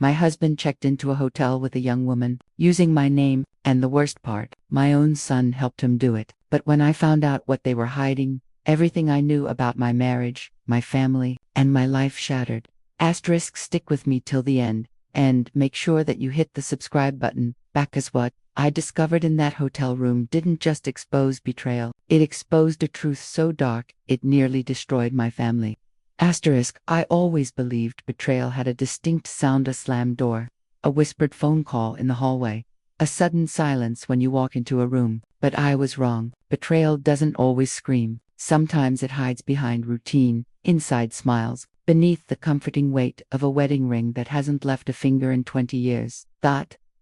My husband checked into a hotel with a young woman, using my name, and the worst part, my own son helped him do it. But when I found out what they were hiding, everything I knew about my marriage, my family, and my life shattered. Asterisk, stick with me till the end, and make sure that you hit the subscribe button. Back as what I discovered in that hotel room didn't just expose betrayal, it exposed a truth so dark, it nearly destroyed my family. Asterisk, I always believed betrayal had a distinct sound: a slammed door, a whispered phone call in the hallway, a sudden silence when you walk into a room. But I was wrong. Betrayal doesn't always scream. Sometimes it hides behind routine, inside smiles, beneath the comforting weight of a wedding ring that hasn't left a finger in 20 years.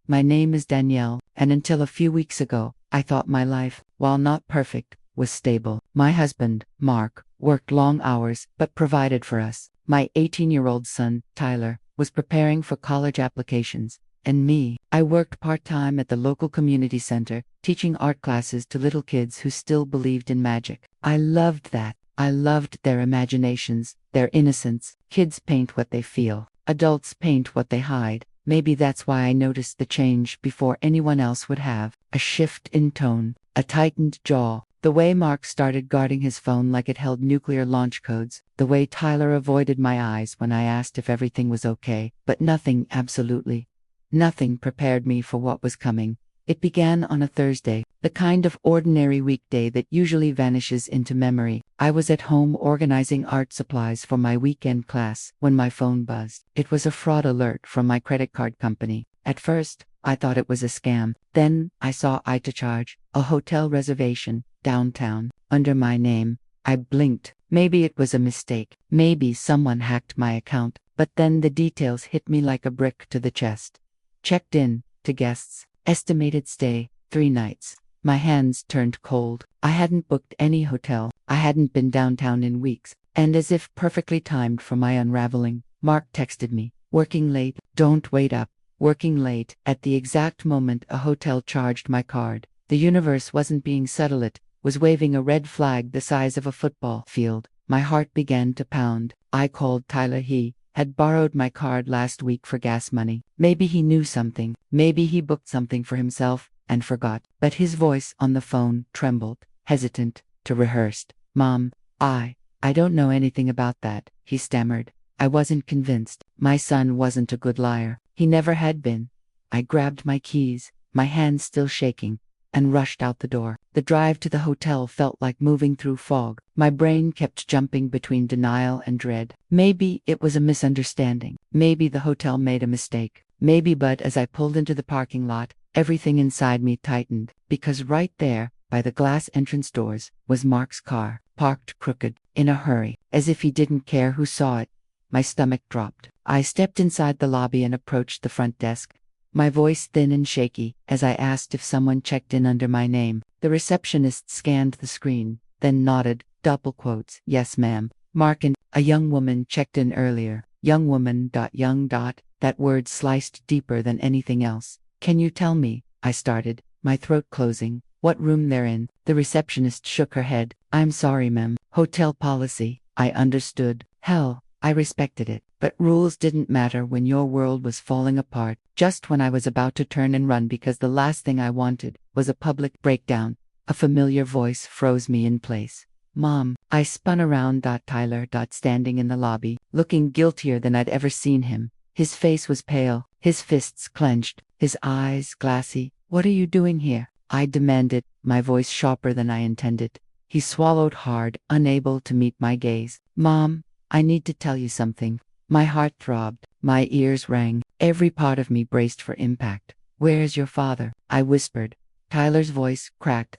My name is Danielle, and until a few weeks ago, I thought my life, while not perfect, was stable. My husband, Mark, worked long hours but provided for us. My 18-year-old son, Tyler, was preparing for college applications. And me, I worked part-time at the local community center, teaching art classes to little kids who still believed in magic. I loved that. I loved their imaginations, their innocence. Kids paint what they feel. Adults paint what they hide. Maybe that's why I noticed the change before anyone else would have. A shift in tone, a tightened jaw, the way Mark started guarding his phone like it held nuclear launch codes, the way Tyler avoided my eyes when I asked if everything was okay. But nothing, absolutely nothing, prepared me for what was coming. It began on a Thursday, the kind of ordinary weekday that usually vanishes into memory. I was at home organizing art supplies for my weekend class when my phone buzzed. It was a fraud alert from my credit card company. At first, I thought it was a scam. Then, I saw IT charge, a hotel reservation, downtown, under my name. I blinked. Maybe it was a mistake. Maybe someone hacked my account. But then the details hit me like a brick to the chest. Checked in, to guests. Estimated stay, 3 nights. My hands turned cold. I hadn't booked any hotel. I hadn't been downtown in weeks. And as if perfectly timed for my unraveling, Mark texted me, "Working late, don't wait up." Working late. At the exact moment a hotel charged my card. The universe wasn't being subtle, it was waving a red flag the size of a football field. My heart began to pound. I called Tyler. He had borrowed my card last week for gas money. Maybe he knew something. Maybe he booked something for himself and forgot. But his voice on the phone trembled, hesitant, to rehearsed. "Mom, I don't know anything about that," he stammered. I wasn't convinced. My son wasn't a good liar. He never had been. I grabbed my keys, my hands still shaking, and rushed out the door. The drive to the hotel felt like moving through fog. My brain kept jumping between denial and dread. Maybe it was a misunderstanding. Maybe the hotel made a mistake. Maybe. But as I pulled into the parking lot, everything inside me tightened, because right there, by the glass entrance doors, was Mark's car, parked crooked, in a hurry, as if he didn't care who saw it. My stomach dropped. I stepped inside the lobby and approached the front desk, my voice thin and shaky, as I asked if someone checked in under my name. The receptionist scanned the screen, then nodded, double quotes, "Yes, ma'am. Mark and a young woman checked in earlier." Young woman. Young. That word sliced deeper than anything else. "Can you tell me?" I started, my throat closing. "What room they're in?" The receptionist shook her head. "I'm sorry, ma'am. Hotel policy." I understood. Hell, I respected it. But rules didn't matter when your world was falling apart. Just when I was about to turn and run because the last thing I wanted was a public breakdown, a familiar voice froze me in place. "Mom." I spun around. Tyler. Standing in the lobby, looking guiltier than I'd ever seen him. His face was pale, his fists clenched, his eyes glassy. "What are you doing here?" I demanded, my voice sharper than I intended. He swallowed hard, unable to meet my gaze. "Mom, I need to tell you something." My heart throbbed, my ears rang, every part of me braced for impact. "Where's your father?" I whispered. Tyler's voice cracked.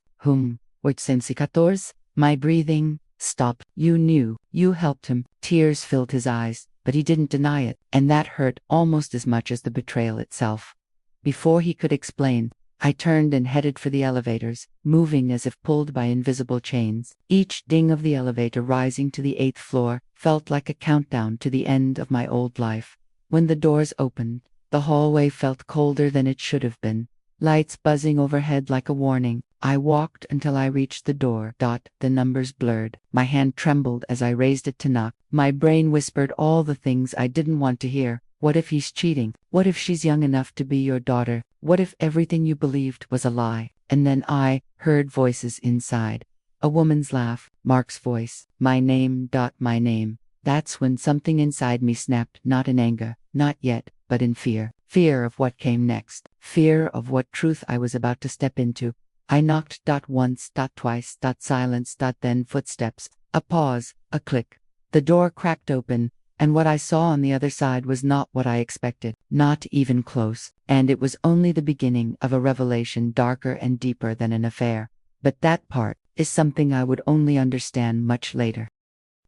What sensicator's?" My breathing stopped. "You knew. You helped him." Tears filled his eyes, but he didn't deny it, and that hurt almost as much as the betrayal itself. Before he could explain, I turned and headed for the elevators, moving as if pulled by invisible chains. Each ding of the elevator rising to the 8th floor felt like a countdown to the end of my old life. When the doors opened, the hallway felt colder than it should have been. Lights buzzing overhead like a warning. I walked until I reached the door. The numbers blurred. My hand trembled as I raised it to knock. My brain whispered all the things I didn't want to hear. What if he's cheating? What if she's young enough to be your daughter? What if everything you believed was a lie? And then I heard voices inside. A woman's laugh, Mark's voice, my name. My name. That's when something inside me snapped, not in anger, not yet, but in fear. Fear of what came next. Fear of what truth I was about to step into. I knocked. Once. Twice. Silence. Then footsteps. A pause. A click. The door cracked open, and what I saw on the other side was not what I expected, not even close, and it was only the beginning of a revelation darker and deeper than an affair. But that part is something I would only understand much later.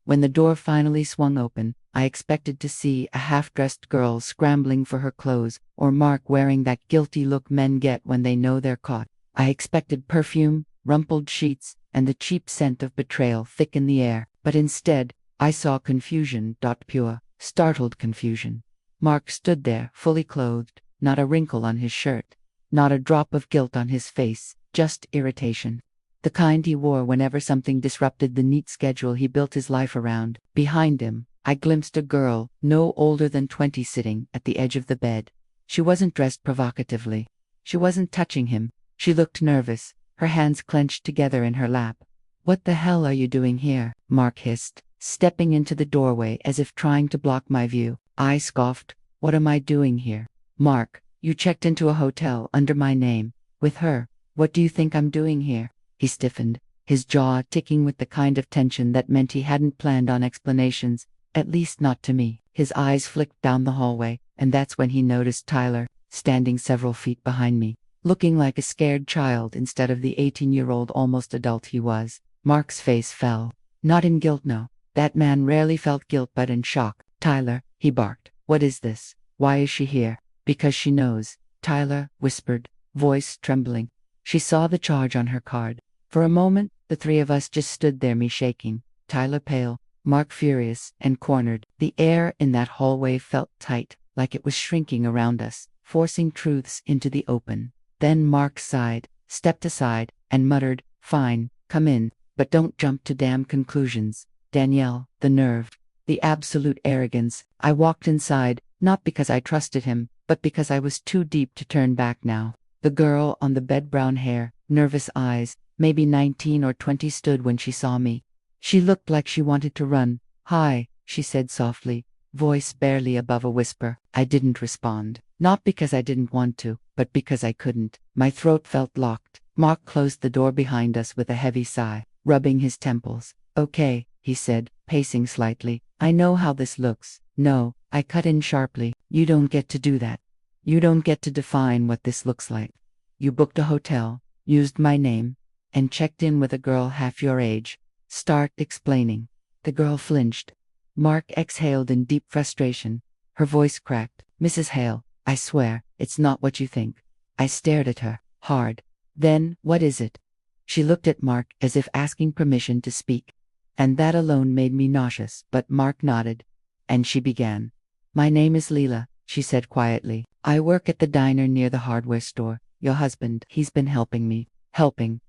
When the door finally swung open, I expected to see a half-dressed girl scrambling for her clothes, or Mark wearing that guilty look men get when they know they're caught. I expected perfume, rumpled sheets, and the cheap scent of betrayal thick in the air, but instead, I saw confusion. Pure, startled confusion. Mark stood there, fully clothed, not a wrinkle on his shirt, not a drop of guilt on his face, just irritation. The kind he wore whenever something disrupted the neat schedule he built his life around. Behind him, I glimpsed a girl, no older than 20, sitting at the edge of the bed. She wasn't dressed provocatively. She wasn't touching him. She looked nervous, her hands clenched together in her lap. "What the hell are you doing here?" Mark hissed, stepping into the doorway as if trying to block my view. I scoffed. "What am I doing here?" "Mark, you checked into a hotel under my name, with her. What do you think I'm doing here?" He stiffened, his jaw ticking with the kind of tension that meant he hadn't planned on explanations, at least not to me. His eyes flicked down the hallway, and that's when he noticed Tyler, standing several feet behind me, looking like a scared child instead of the 18-year-old almost adult he was. Mark's face fell. Not in guilt, no. That man rarely felt guilt, but in shock. "Tyler," he barked. "What is this? Why is she here?" "Because she knows," Tyler whispered, voice trembling. "She saw the charge on her card." For a moment, the three of us just stood there, me shaking, Tyler pale, Mark furious and cornered. The air in that hallway felt tight, like it was shrinking around us, forcing truths into the open. Then Mark sighed, stepped aside, and muttered, "Fine, come in, but don't jump to damn conclusions." Danielle, the nerve, the absolute arrogance. I walked inside, not because I trusted him, but because I was too deep to turn back now. The girl on the bed, brown hair, nervous eyes, maybe 19 or 20, stood when she saw me. She looked like she wanted to run. "Hi," she said softly, voice barely above a whisper. I didn't respond. Not because I didn't want to, but because I couldn't. My throat felt locked. Mark closed the door behind us with a heavy sigh, rubbing his temples. "Okay," he said, pacing slightly. "I know how this looks." "No," I cut in sharply. "You don't get to do that. You don't get to define what this looks like. You booked a hotel, used my name, and checked in with a girl half your age. Start explaining." The girl flinched. Mark exhaled in deep frustration. Her voice cracked. "Mrs. Hale, I swear, it's not what you think." I stared at her, hard. "Then, what is it?" She looked at Mark as if asking permission to speak. And that alone made me nauseous, but Mark nodded. And she began. "My name is Leela," she said quietly. "I work at the diner near the hardware store. Your husband, he's been helping me. Helping.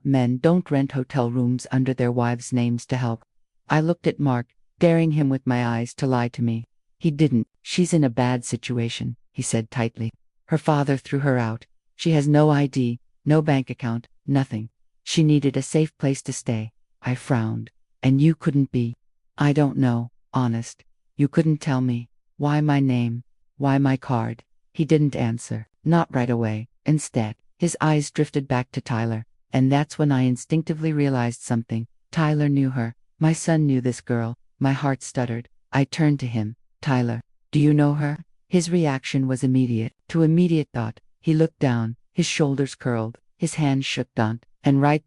Men don't rent hotel rooms under their wives' names to help." I looked at Mark, daring him with my eyes to lie to me. He didn't. "She's in a bad situation," he said tightly. "Her father threw her out. She has no ID, no bank account, nothing. She needed a safe place to stay." I frowned. "And you couldn't be?" "I don't know, honest. You couldn't tell me. Why my name? Why my card?" He didn't answer, not right away. Instead, his eyes drifted back to Tyler, and that's when I instinctively realized something. Tyler knew her. My son knew this girl. My heart stuttered. I turned to him. "Tyler, do you know her?" His reaction was immediate. To immediate thought, he looked down, his shoulders curled, his hands shook. And right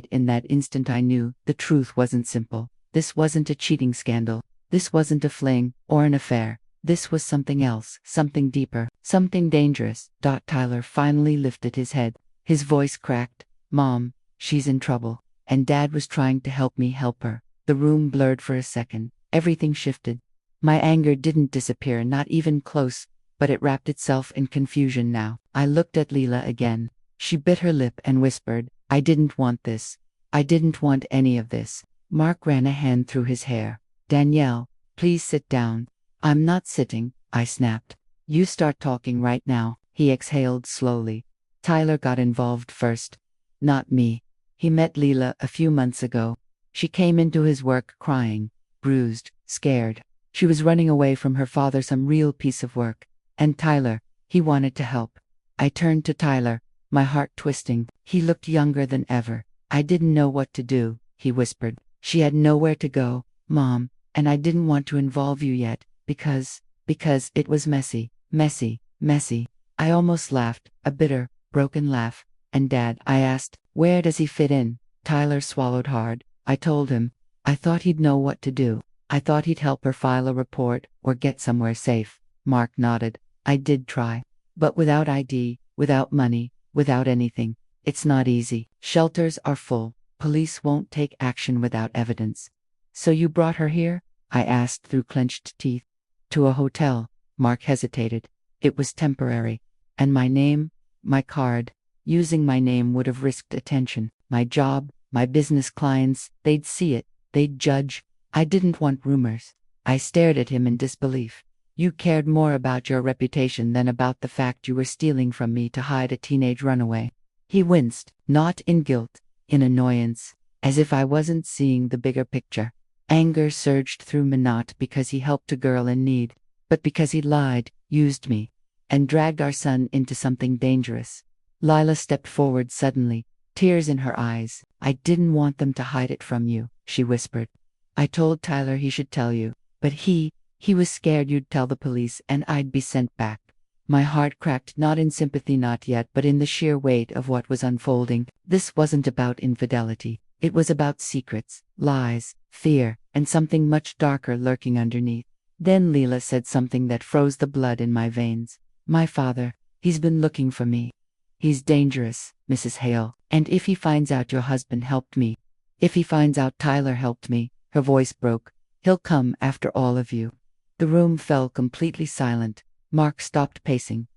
in that instant I knew the truth wasn't simple. This wasn't a cheating scandal. This wasn't a fling or an affair. This was something else, something deeper, something dangerous. Tyler finally lifted his head. His voice cracked. "Mom, she's in trouble. And Dad was trying to help me help her." The room blurred for a second. Everything shifted. My anger didn't disappear, not even close, but it wrapped itself in confusion now. I looked at Leela again. She bit her lip and whispered, "I didn't want this. I didn't want any of this." Mark ran a hand through his hair. "Danielle, please sit down." "I'm not sitting," I snapped. You start talking right now. He exhaled slowly. Tyler got involved first. Not me. He met Leela a few months ago. She came into his work crying, bruised, scared. She was running away from her father, some real piece of work. And Tyler, he wanted to help. I turned to Tyler, my heart twisting. He looked younger than ever. I didn't know what to do, he whispered. She had nowhere to go, Mom, and I didn't want to involve you yet, because it was messy, messy, messy. I almost laughed, a bitter, broken laugh. And Dad, I asked, where does he fit in? Tyler swallowed hard. I told him. I thought he'd know what to do. I thought he'd help her file a report or get somewhere safe. Mark nodded. I did try. But without ID, without money, without anything, it's not easy. Shelters are full. Police won't take action without evidence. So you brought her here? I asked through clenched teeth. To a hotel. Mark hesitated. It was temporary. And my name? My card. Using my name would have risked attention. My job, my business clients, they'd see it. They'd judge. I didn't want rumors. I stared at him in disbelief. You cared more about your reputation than about the fact you were stealing from me to hide a teenage runaway. He winced, not in guilt, in annoyance, as if I wasn't seeing the bigger picture. Anger surged through me, not because he helped a girl in need, but because he lied, used me, and dragged our son into something dangerous. Lila stepped forward suddenly, tears in her eyes. I didn't want them to hide it from you, she whispered. I told Tyler he should tell you, but he was scared you'd tell the police and I'd be sent back. My heart cracked, not in sympathy, not yet, but in the sheer weight of what was unfolding. This wasn't about infidelity. It was about secrets, lies, fear, and something much darker lurking underneath. Then Leela said something that froze the blood in my veins. My father, he's been looking for me. He's dangerous, Mrs. Hale, and if he finds out your husband helped me, if he finds out Tyler helped me, her voice broke, he'll come after all of you. The room fell completely silent. Mark stopped pacing.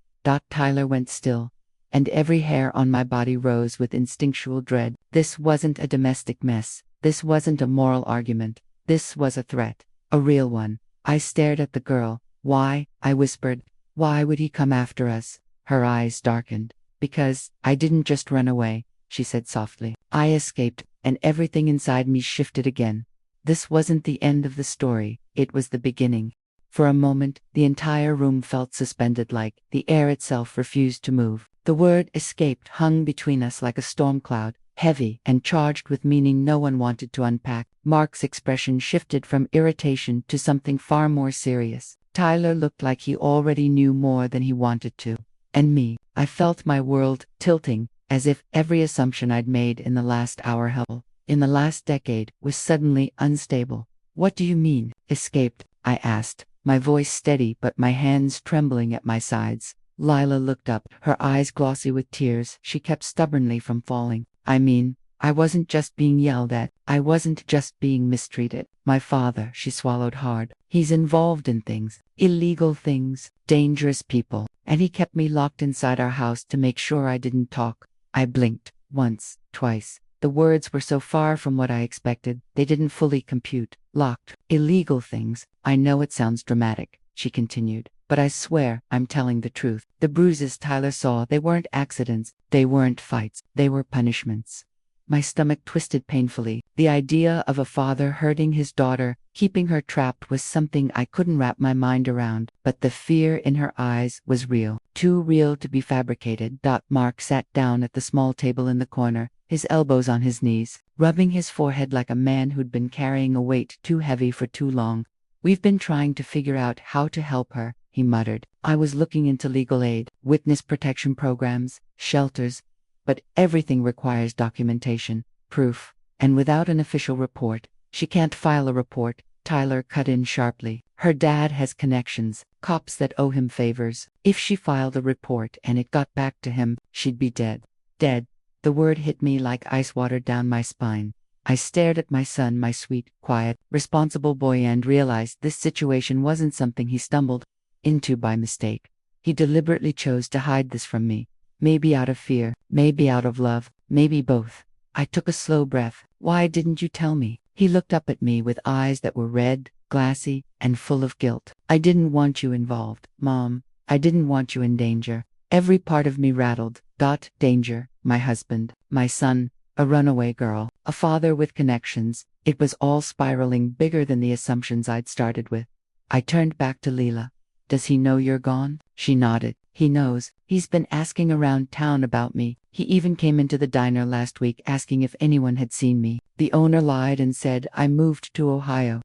Tyler went still, and every hair on my body rose with instinctual dread. This wasn't a domestic mess. This wasn't a moral argument. This was a threat, a real one. I stared at the girl. Why? I whispered. Why would he come after us? Her eyes darkened. Because I didn't just run away, she said softly. I escaped, and everything inside me shifted again. This wasn't the end of the story. It was the beginning. For a moment, the entire room felt suspended, like the air itself refused to move. The word escaped hung between us like a storm cloud, heavy and charged with meaning no one wanted to unpack. Mark's expression shifted from irritation to something far more serious. Tyler looked like he already knew more than he wanted to. And me, I felt my world tilting, as if every assumption I'd made in the last hour, hell, in the last decade, was suddenly unstable. What do you mean, escaped? I asked, my voice steady but my hands trembling at my sides. Lila looked up, her eyes glossy with tears. She kept stubbornly from falling. I mean, I wasn't just being yelled at. I wasn't just being mistreated. My father, she swallowed hard. He's involved in things, illegal things, dangerous people, and he kept me locked inside our house to make sure I didn't talk. I blinked, once, twice. The words were so far from what I expected, they didn't fully compute. Locked, illegal things. I know it sounds dramatic, she continued, but I swear I'm telling the truth. The bruises Tyler saw, they weren't accidents, they weren't fights, they were punishments. My stomach twisted painfully. The idea of a father hurting his daughter, keeping her trapped, was something I couldn't wrap my mind around, but the fear in her eyes was real, too real to be fabricated. Mark sat down at the small table in the corner, his elbows on his knees, rubbing his forehead like a man who'd been carrying a weight too heavy for too long. We've been trying to figure out how to help her, he muttered. I was looking into legal aid, witness protection programs, shelters, but everything requires documentation, proof, and without an official report, she can't file a report. Tyler cut in sharply. Her dad has connections, cops that owe him favors. If she filed a report and it got back to him, she'd be dead. Dead. The word hit me like ice water down my spine. I stared at my son, my sweet, quiet, responsible boy, and realized this situation wasn't something he stumbled into by mistake. He deliberately chose to hide this from me. Maybe out of fear, maybe out of love, maybe both. I took a slow breath. Why didn't you tell me? He looked up at me with eyes that were red, glassy and full of guilt. I didn't want you involved, Mom. I didn't want you in danger. Every part of me rattled. Danger, my husband, my son, a runaway girl, a father with connections. It was all spiraling bigger than the assumptions I'd started with. I turned back to Leela. Does he know you're gone? She nodded. He knows. He's been asking around town about me. He even came into the diner last week asking if anyone had seen me. The owner lied and said I moved to Ohio.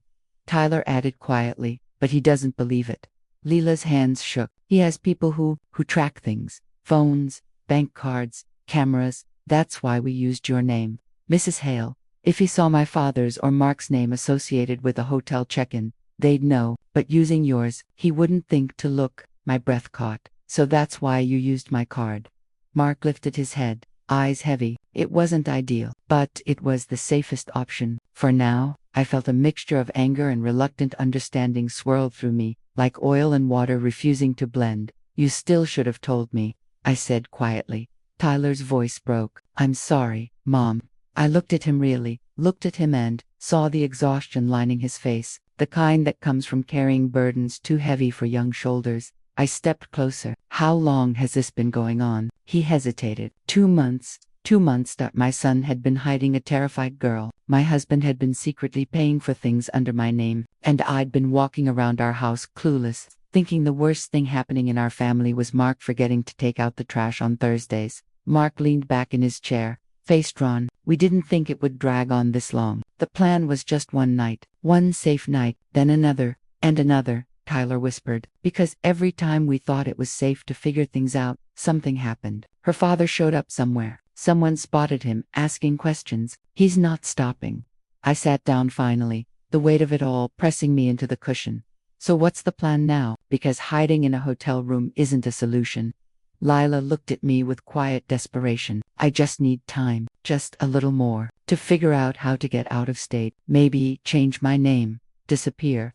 Tyler added quietly, but he doesn't believe it. Leela's hands shook. He has people who track things. Phones, bank cards, cameras. That's why we used your name. Mrs. Hale. If he saw my father's or Mark's name associated with a hotel check-in, they'd know, but using yours, he wouldn't think to look. My breath caught. So that's why you used my card. Mark lifted his head, eyes heavy. It wasn't ideal, but it was the safest option. For now, I felt a mixture of anger and reluctant understanding swirl through me, like oil and water refusing to blend. You still should have told me, I said quietly. Tyler's voice broke. I'm sorry, Mom. I looked at him and saw the exhaustion lining his face, the kind that comes from carrying burdens too heavy for young shoulders. I stepped closer. How long has this been going on? He hesitated. 2 months. 2 months. My son had been hiding a terrified girl. My husband had been secretly paying for things under my name, and I'd been walking around our house clueless, thinking the worst thing happening in our family was Mark forgetting to take out the trash on Thursdays. Mark leaned back in his chair, face drawn. We didn't think it would drag on this long. The plan was just one night, one safe night, then another, and another, Tyler whispered, because every time we thought it was safe to figure things out, something happened. Her father showed up somewhere. Someone spotted him, asking questions. He's not stopping. I sat down finally, the weight of it all pressing me into the cushion. So what's the plan now? Because hiding in a hotel room isn't a solution. Lila looked at me with quiet desperation. I just need time, just a little more, to figure out how to get out of state. Maybe change my name. Disappear.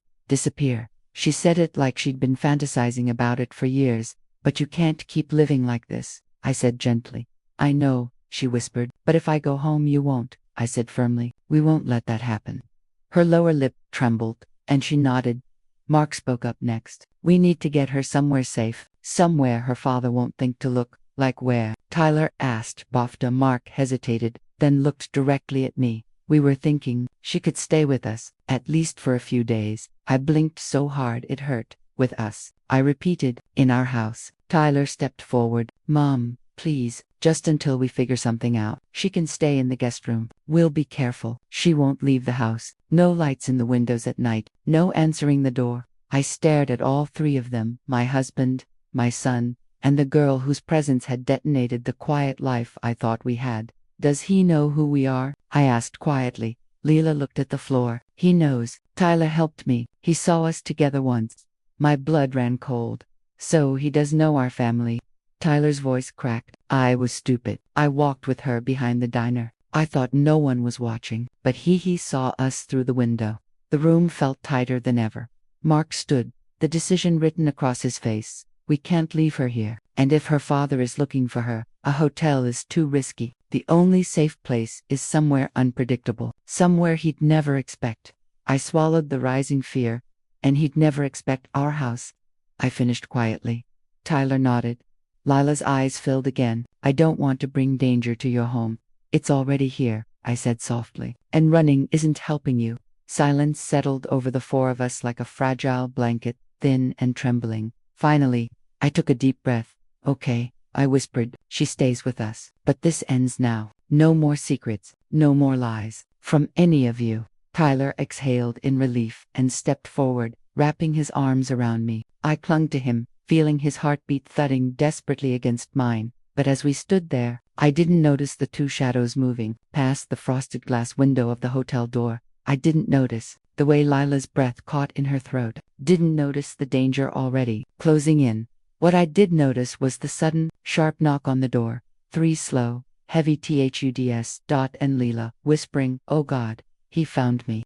She said it like she'd been fantasizing about it for years. But you can't keep living like this, I said gently. I know, she whispered, but if I go home you won't, I said firmly. We won't let that happen. Her lower lip trembled, and she nodded. Mark spoke up next. We need to get her somewhere safe, somewhere her father won't think to look. Like where? Tyler asked. Bafta. Mark hesitated, then looked directly at me. We were thinking she could stay with us, at least for a few days. I blinked so hard it hurt. With us, I repeated, in our house. Tyler stepped forward. Mom, please, just until we figure something out. She can stay in the guest room. We'll be careful. She won't leave the house. No lights in the windows at night. No answering the door. I stared at all three of them, my husband, my son, and the girl whose presence had detonated the quiet life I thought we had. Does he know who we are? I asked quietly. Leela looked at the floor. He knows. Tyler helped me. He saw us together once. My blood ran cold. So he does know our family. Tyler's voice cracked. I was stupid. I walked with her behind the diner. I thought no one was watching, but he saw us through the window. The room felt tighter than ever. Mark stood, the decision written across his face. We can't leave her here, and if her father is looking for her, a hotel is too risky. The only safe place is somewhere unpredictable, somewhere he'd never expect. I swallowed the rising fear, and he'd never expect our house. I finished quietly. Tyler nodded. Lila's eyes filled again. I don't want to bring danger to your home. It's already here, I said softly. And running isn't helping you. Silence settled over the four of us like a fragile blanket, thin and trembling. Finally, I took a deep breath. Okay, I whispered. She stays with us. But this ends now. No more secrets, no more lies. From any of you. Tyler exhaled in relief and stepped forward, wrapping his arms around me. I clung to him, feeling his heartbeat thudding desperately against mine. But as we stood there, I didn't notice the two shadows moving past the frosted glass window of the hotel door. I didn't notice the way Lila's breath caught in her throat. Didn't notice the danger already closing in. What I did notice was the sudden, sharp knock on the door. 3 slow, heavy thuds. And Leela, whispering, "Oh God, he found me."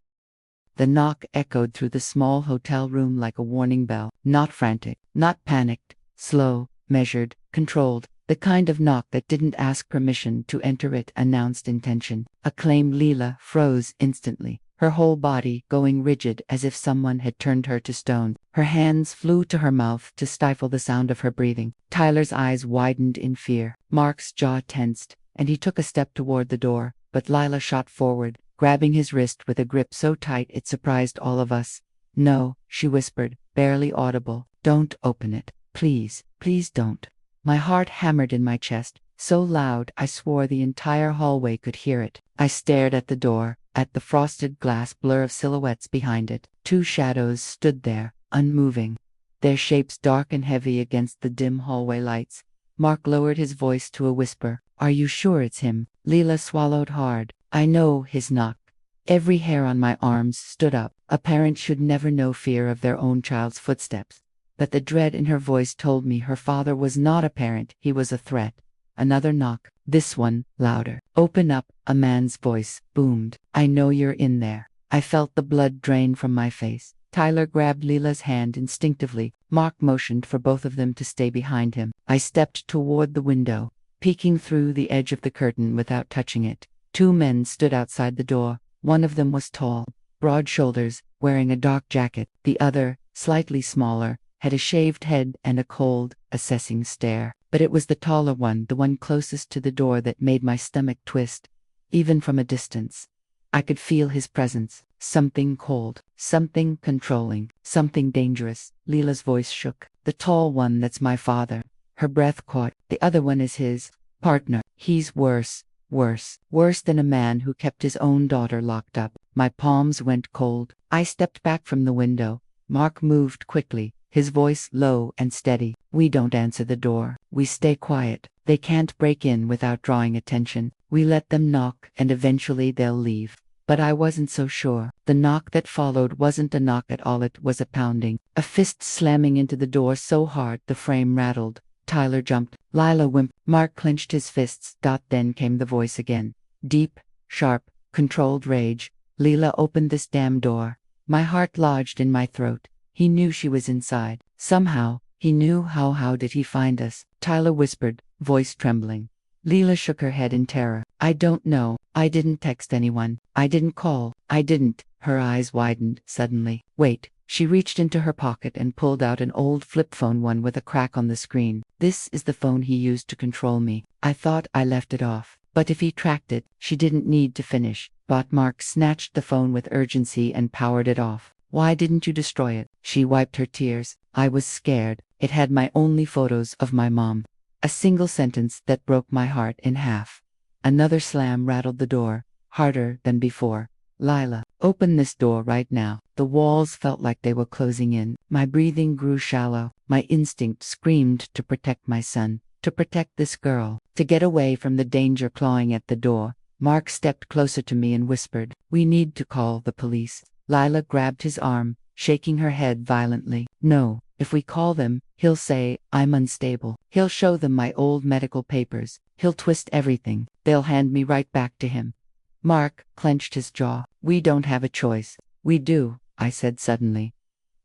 The knock echoed through the small hotel room like a warning bell. Not frantic, not panicked, slow, measured, controlled. The kind of knock that didn't ask permission to enter. It announced intention. Acclaimed. Leela froze instantly, her whole body going rigid as if someone had turned her to stone. Her hands flew to her mouth to stifle the sound of her breathing. Tyler's eyes widened in fear. Mark's jaw tensed, and he took a step toward the door, but Lila shot forward, grabbing his wrist with a grip so tight it surprised all of us. "No," she whispered, barely audible. "Don't open it. Please, please don't." My heart hammered in my chest, so loud I swore the entire hallway could hear it. I stared at the door, at the frosted glass blur of silhouettes behind it. Two shadows stood there, unmoving, their shapes dark and heavy against the dim hallway lights. Mark lowered his voice to a whisper. "Are you sure it's him?" Leela swallowed hard. "I know his knock." Every hair on my arms stood up. A parent should never know fear of their own child's footsteps. But the dread in her voice told me her father was not a parent, he was a threat. Another knock, this one, louder. "Open up," a man's voice boomed. "I know you're in there." I felt the blood drain from my face. Tyler grabbed Leela's hand instinctively. Mark motioned for both of them to stay behind him. I stepped toward the window, peeking through the edge of the curtain without touching it. Two men stood outside the door. One of them was tall, broad shoulders, wearing a dark jacket. The other, slightly smaller, had a shaved head and a cold, assessing stare. But it was the taller one, the one closest to the door, that made my stomach twist. Even from a distance, I could feel his presence. Something cold, something controlling, something dangerous. Leela's voice shook. "The tall one, that's my father." Her breath caught. "The other one is his partner. He's worse. Worse than a man who kept his own daughter locked up." My palms went cold. I stepped back from the window. Mark moved quickly, his voice low and steady. "We don't answer the door. We stay quiet. They can't break in without drawing attention. We let them knock, and eventually they'll leave." But I wasn't so sure. The knock that followed wasn't a knock at all, it was a pounding. A fist slamming into the door so hard the frame rattled. Tyler jumped. Lila whimpered. Mark clenched his fists. Then came the voice again. Deep, sharp, controlled rage. "Leela, open this damn door." My heart lodged in my throat. He knew she was inside. Somehow, he knew how. How did he find us? Tyler whispered, voice trembling. Leela shook her head in terror. "I don't know. I didn't text anyone. I didn't call. I didn't." Her eyes widened suddenly. "Wait." She reached into her pocket and pulled out an old flip phone, one with a crack on the screen. "This is the phone he used to control me. I thought I left it off. But if he tracked it, she didn't need to finish." But Mark snatched the phone with urgency and powered it off. "Why didn't you destroy it?" She wiped her tears. "I was scared. It had my only photos of my mom." A single sentence that broke my heart in half. Another slam rattled the door, harder than before. "Lila, open this door right now." The walls felt like they were closing in. My breathing grew shallow. My instinct screamed to protect my son, to protect this girl, to get away from the danger clawing at the door. Mark stepped closer to me and whispered, "We need to call the police." Lila grabbed his arm, shaking her head violently. "No, if we call them, he'll say I'm unstable. He'll show them my old medical papers. He'll twist everything. They'll hand me right back to him." Mark clenched his jaw. "We don't have a choice." "We do," I said suddenly.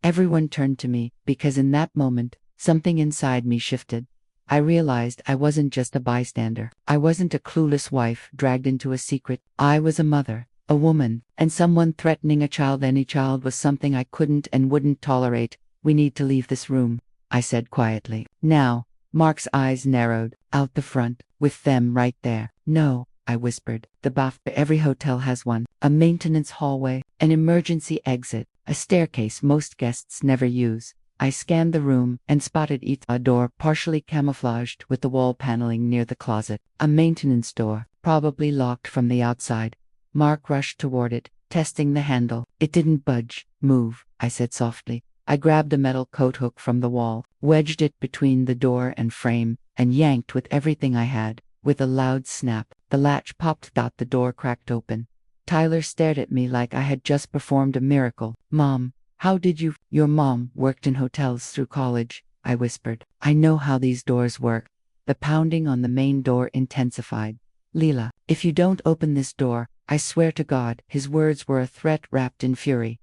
Everyone turned to me, because in that moment, something inside me shifted. I realized I wasn't just a bystander. I wasn't a clueless wife dragged into a secret. I was a mother, a woman, and someone threatening a child. Any child was something I couldn't and wouldn't tolerate. "We need to leave this room," I said quietly. "Now." Mark's eyes narrowed. "Out the front, with them right there." "No," I whispered. "The bath. Every hotel has one. A maintenance hallway, an emergency exit, a staircase most guests never use." I scanned the room and spotted a door partially camouflaged with the wall paneling near the closet. A maintenance door, probably locked from the outside. Mark rushed toward it, testing the handle. It didn't budge. "Move," I said softly. I grabbed a metal coat hook from the wall, wedged it between the door and frame, and yanked with everything I had. With a loud snap, the latch popped. The door cracked open. Tyler stared at me like I had just performed a miracle. "Mom, how did you—" "Your mom worked in hotels through college," I whispered. "I know how these doors work." The pounding on the main door intensified. "Leela, if you don't open this door, I swear to God." His words were a threat wrapped in fury.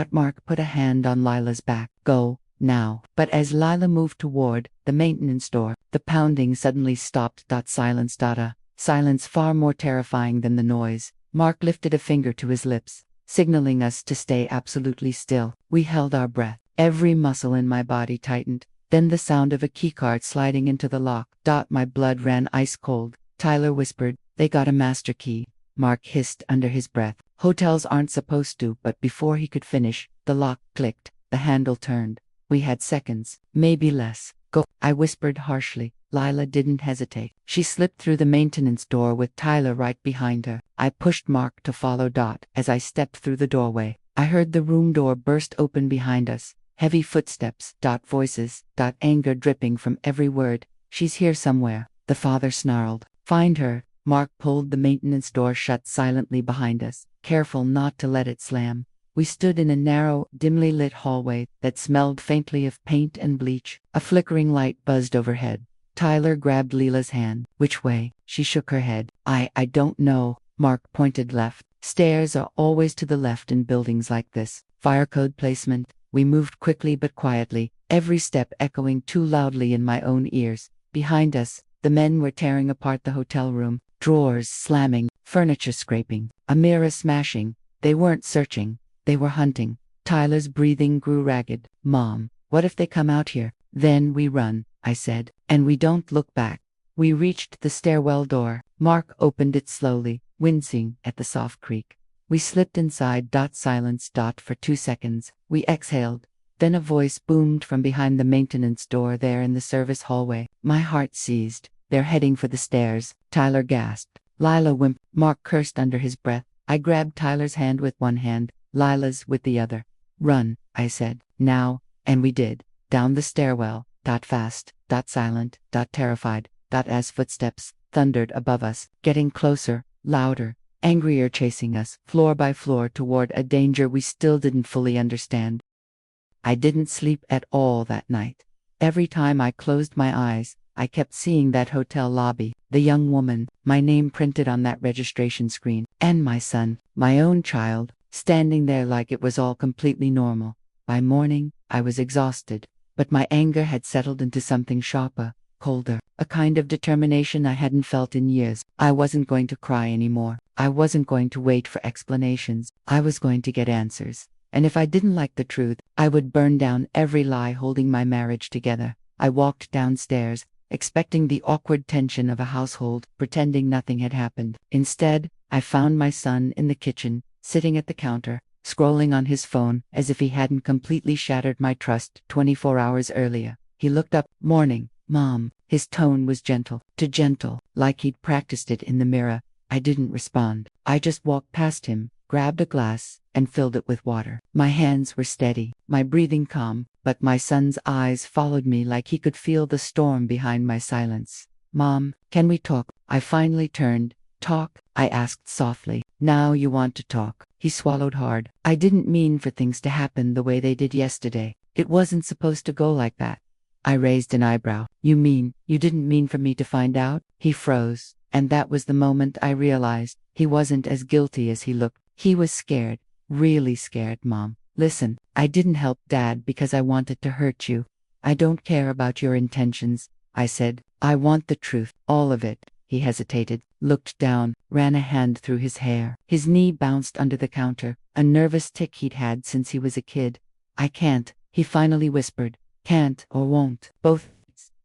Mark put a hand on Lila's back. "Go, now." But as Lila moved toward the maintenance door, the pounding suddenly stopped. Silence. Silence far more terrifying than the noise. Mark lifted a finger to his lips. signaling us to stay absolutely still. We held our breath. Every muscle in my body tightened. Then the sound of a keycard sliding into the lock. My blood ran ice cold. Tyler whispered, "They got a master key." Mark hissed under his breath. "Hotels aren't supposed to," but before he could finish, the lock clicked. The handle turned. We had seconds, maybe less. "Go," I whispered harshly. Lila didn't hesitate. She slipped through the maintenance door with Tyler right behind her. I pushed Mark to follow. As I stepped through the doorway, I heard the room door burst open behind us. Heavy footsteps. Voices. Anger dripping from every word. "She's here somewhere," the father snarled. "Find her." Mark pulled the maintenance door shut silently behind us, careful not to let it slam. We stood in a narrow, dimly lit hallway that smelled faintly of paint and bleach. A flickering light buzzed overhead. Tyler grabbed Leela's hand. "Which way?" She shook her head. I don't know." Mark pointed left. "Stairs are always to the left in buildings like this. Fire code placement." We moved quickly but quietly, every step echoing too loudly in my own ears. Behind us, the men were tearing apart the hotel room, drawers slamming, furniture scraping, a mirror smashing. They weren't searching, they were hunting. Tyler's breathing grew ragged. "Mom, what if they come out here?" "Then we run," I said, "and we don't look back." We reached the stairwell door. Mark opened it slowly, wincing at the soft creak. We slipped inside. Silence. For 2 seconds. We exhaled. Then a voice boomed from behind the maintenance door there in the service hallway. My heart seized. "They're heading for the stairs." Tyler gasped. Lila whimpered. Mark cursed under his breath. I grabbed Tyler's hand with one hand, Lila's with the other. "Run," I said. "Now." And we did. Down the stairwell. Fast. Silent. Terrified. As footsteps thundered above us, getting closer, louder, angrier, chasing us, floor by floor, toward a danger we still didn't fully understand. I didn't sleep at all that night. Every time I closed my eyes, I kept seeing that hotel lobby, the young woman, my name printed on that registration screen, and my son, my own child, standing there like it was all completely normal. By morning, I was exhausted, but my anger had settled into something sharper, colder, a kind of determination I hadn't felt in years. I wasn't going to cry anymore. I wasn't going to wait for explanations. I was going to get answers. And if I didn't like the truth, I would burn down every lie holding my marriage together. I walked downstairs, expecting the awkward tension of a household, pretending nothing had happened. Instead, I found my son in the kitchen, sitting at the counter, scrolling on his phone as if he hadn't completely shattered my trust 24 hours earlier. He looked up. "Morning, Mom." His tone was gentle, too gentle, like he'd practiced it in the mirror. I didn't respond. I just walked past him, grabbed a glass, and filled it with water. My hands were steady, my breathing calm, but my son's eyes followed me like he could feel the storm behind my silence. "Mom, can we talk?" I finally turned. "Talk?" I asked softly. "Now you want to talk." He swallowed hard. "I didn't mean for things to happen the way they did yesterday. It wasn't supposed to go like that." I raised an eyebrow. "You mean, you didn't mean for me to find out?" He froze, and that was the moment I realized he wasn't as guilty as he looked. He was scared, really scared. "Mom, listen, I didn't help Dad because I wanted to hurt you. I don't care about your intentions," I said. "I want the truth, all of it." He hesitated, looked down, ran a hand through his hair. His knee bounced under the counter, a nervous tic he'd had since he was a kid. "I can't," he finally whispered. "Can't or won't, both."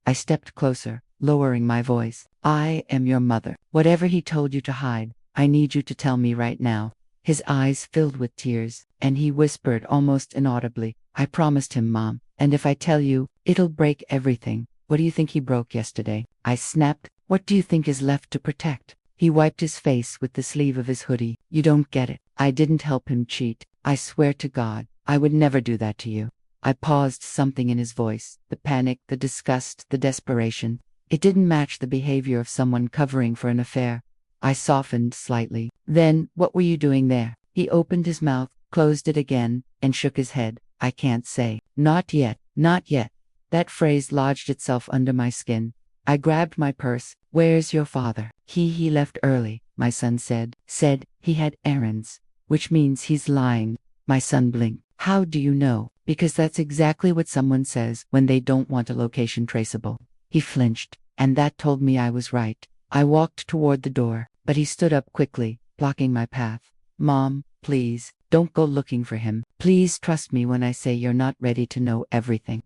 I stepped closer, lowering my voice. "I am your mother. Whatever he told you to hide, I need you to tell me right now." His eyes filled with tears, and he whispered almost inaudibly, "I promised him, Mom, and if I tell you, it'll break everything." "What do you think he broke yesterday?" I snapped. "What do you think is left to protect?" He wiped his face with the sleeve of his hoodie. "You don't get it. I didn't help him cheat. I swear to God, I would never do that to you." I paused, something in his voice, the panic, the disgust, the desperation. It didn't match the behavior of someone covering for an affair. I softened slightly. "Then, what were you doing there?" He opened his mouth, closed it again, and shook his head. "I can't say. Not yet, not yet." That phrase lodged itself under my skin. I grabbed my purse. "Where's your father?" He left early," my son said. "Said he had errands." "Which means he's lying." My son blinked. "How do you know?" "Because that's exactly what someone says when they don't want a location traceable." He flinched, and that told me I was right. I walked toward the door, but he stood up quickly, blocking my path. "Mom, Please, don't go looking for him. Please trust me when I say you're not ready to know everything."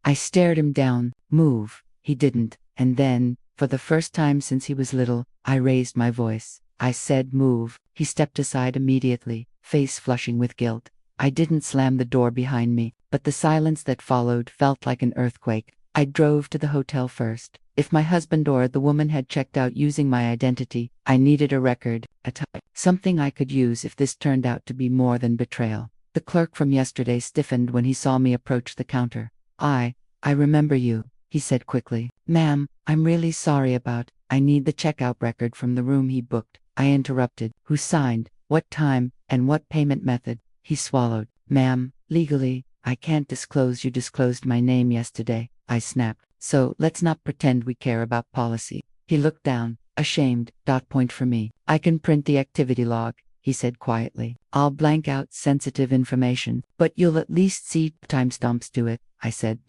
I stared him down. Move. He didn't. And then, for the first time since he was little, I raised my voice. I said move. He stepped aside immediately, face flushing with guilt. I didn't slam the door behind me, but the silence that followed felt like an earthquake. I drove to the hotel first. If my husband or the woman had checked out using my identity, I needed a record, a type, something I could use if this turned out to be more than betrayal. The clerk from yesterday stiffened when he saw me approach the counter. I remember you," he said quickly. "Ma'am, I'm really sorry about. I need the checkout record from the room he booked." I interrupted. "Who signed? What time? And what payment method?" He swallowed. "Ma'am, legally, I can't disclose. You disclosed my name yesterday," I snapped. "So let's not pretend we care about policy." He looked down, ashamed. Point for me. "I can print the activity log," he said quietly. "I'll blank out sensitive information, but you'll at least see timestamps to it," I said.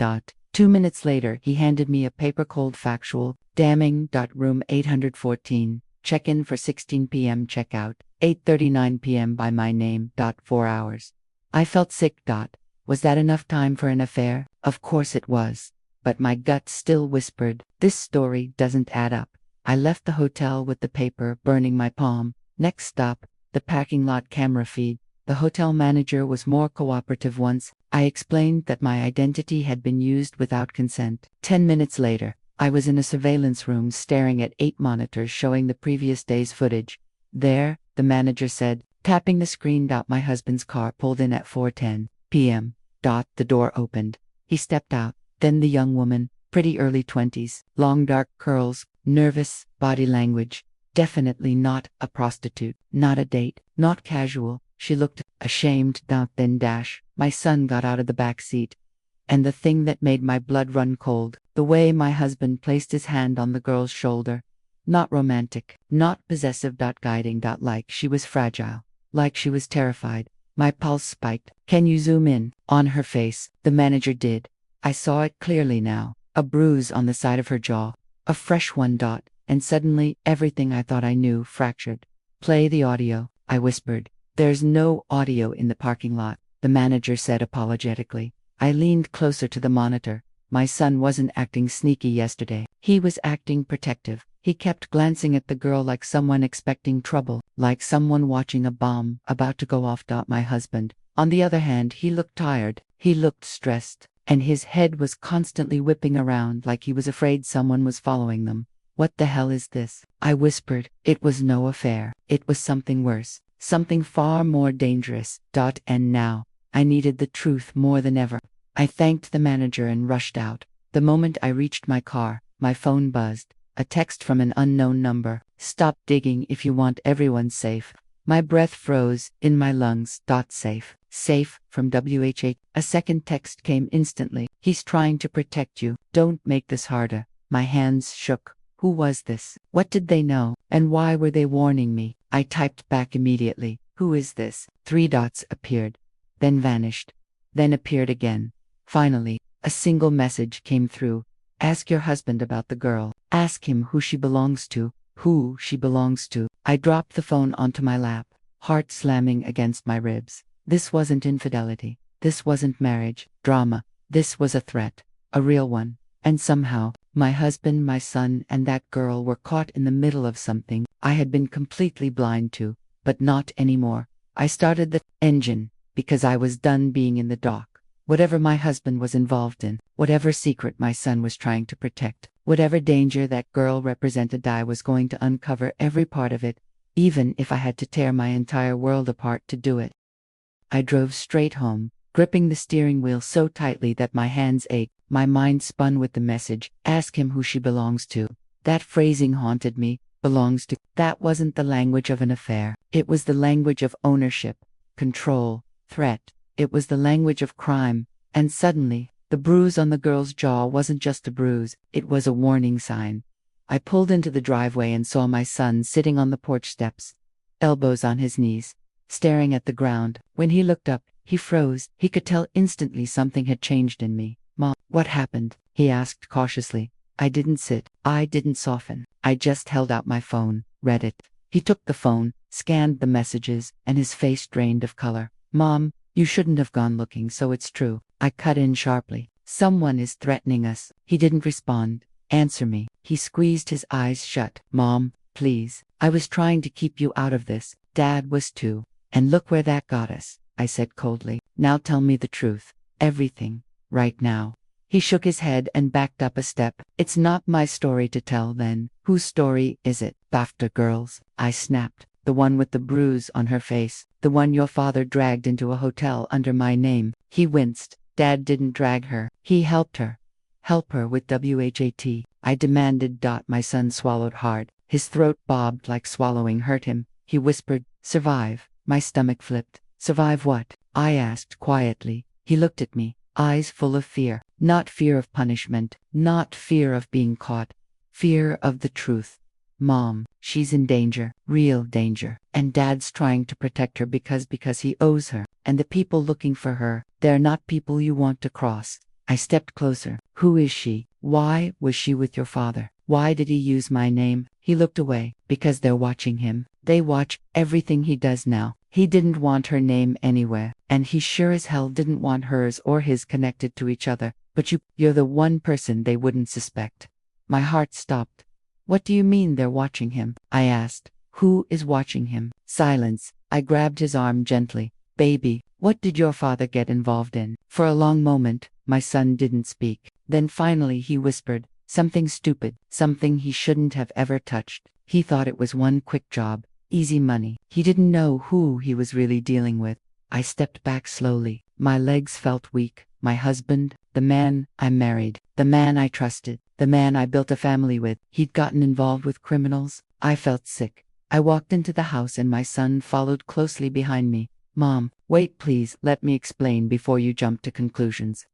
2 minutes later, he handed me a paper cold factual. Damning. Room 814. Check-in for 16 p.m. Checkout. 8:39 p.m. by my name. 4 hours. I felt sick. Was that enough time for an affair? Of course it was. But my gut still whispered, this story doesn't add up. I left the hotel with the paper burning my palm. Next stop, the parking lot camera feed. The hotel manager was more cooperative once. I explained that my identity had been used without consent. 10 minutes later, I was in a surveillance room staring at 8 monitors showing the previous day's footage. "There," the manager said, tapping the screen. My husband's car pulled in at 4:10 p.m. The door opened. He stepped out. Then the young woman, pretty early 20s, long dark curls, nervous, body language. Definitely not a prostitute, not a date, not casual. She looked ashamed. Then my son got out of the back seat. And the thing that made my blood run cold, the way my husband placed his hand on the girl's shoulder. Not romantic, not possessive. Guiding. Like she was fragile, like she was terrified. My pulse spiked. "Can you zoom in on her face?" The manager did. I saw it clearly now. A bruise on the side of her jaw. A fresh one. And suddenly, everything I thought I knew fractured. "Play the audio," I whispered. "There's no audio in the parking lot," the manager said apologetically. I leaned closer to the monitor. My son wasn't acting sneaky yesterday. He was acting protective. He kept glancing at the girl like someone expecting trouble, like someone watching a bomb about to go off. My husband, on the other hand, he looked tired. He looked stressed. And his head was constantly whipping around like he was afraid someone was following them. "What the hell is this?" I whispered. It was no affair. It was something worse. Something far more dangerous. And now, I needed the truth more than ever. I thanked the manager and rushed out. The moment I reached my car, my phone buzzed. A text from an unknown number. "Stop digging if you want everyone safe." My breath froze in my lungs. Safe. Safe from WHA. A second text came instantly. "He's trying to protect you. Don't make this harder." My hands shook. Who was this? What did they know? And why were they warning me? I typed back immediately. "Who is this?" 3 dots appeared, then vanished, then appeared again. Finally, a single message came through. "Ask your husband about the girl. Ask him who she belongs to." Who she belongs to. I dropped the phone onto my lap, heart slamming against my ribs. This wasn't infidelity. This wasn't marriage drama. This was a threat. A real one. And somehow, my husband, my son, and that girl were caught in the middle of something I had been completely blind to, but not anymore. I started the engine because I was done being in the dark. Whatever my husband was involved in, whatever secret my son was trying to protect, whatever danger that girl represented, I was going to uncover every part of it, even if I had to tear my entire world apart to do it. I drove straight home, gripping the steering wheel so tightly that my hands ached. My mind spun with the message, "Ask him who she belongs to." That phrasing haunted me. Belongs to. That wasn't the language of an affair. It was the language of ownership, control, threat. It was the language of crime. And suddenly, the bruise on the girl's jaw wasn't just a bruise, it was a warning sign. I pulled into the driveway and saw my son sitting on the porch steps, elbows on his knees, staring at the ground. When he looked up, he froze. He could tell instantly something had changed in me. "Mom, what happened?" he asked cautiously. I didn't sit. I didn't soften. I just held out my phone, read it. He took the phone, scanned the messages, and his face drained of color. Mom, you shouldn't have gone looking, so it's true. I cut in sharply. Someone is threatening us. He didn't respond. Answer me. He squeezed his eyes shut. Mom, please. I was trying to keep you out of this. Dad was too. And look where that got us, I said coldly. Now tell me the truth. Everything. Right now. He shook his head and backed up a step. It's not my story to tell then. Whose story is it? BAFTA girls, I snapped. The one with the bruise on her face. The one your father dragged into a hotel under my name. He winced. Dad didn't drag her. He helped her. Help her with WHAT. I demanded. My son swallowed hard. His throat bobbed like swallowing hurt him. He whispered, survive. My stomach flipped. Survive what? I asked quietly. He looked at me, eyes full of fear. Not fear of punishment, not fear of being caught. Fear of the truth. Mom, she's in danger, real danger. And Dad's trying to protect her because he owes her. And the people looking for her, they're not people you want to cross. I stepped closer. Who is she? Why was she with your father? Why did he use my name? He looked away. Because they're watching him. They watch everything he does now. He didn't want her name anywhere. And he sure as hell didn't want hers or his connected to each other. But you're the one person they wouldn't suspect. My heart stopped. What do you mean they're watching him? I asked. Who is watching him? Silence. I grabbed his arm gently. Baby, what did your father get involved in? For a long moment, my son didn't speak. Then finally he whispered, something stupid, something he shouldn't have ever touched. He thought it was one quick job, easy money. He didn't know who he was really dealing with. I stepped back slowly. My legs felt weak. My husband, the man I married, the man I trusted, the man I built a family with, he'd gotten involved with criminals. I felt sick. I walked into the house and my son followed closely behind me. Mom, wait please, let me explain before you jump to conclusions.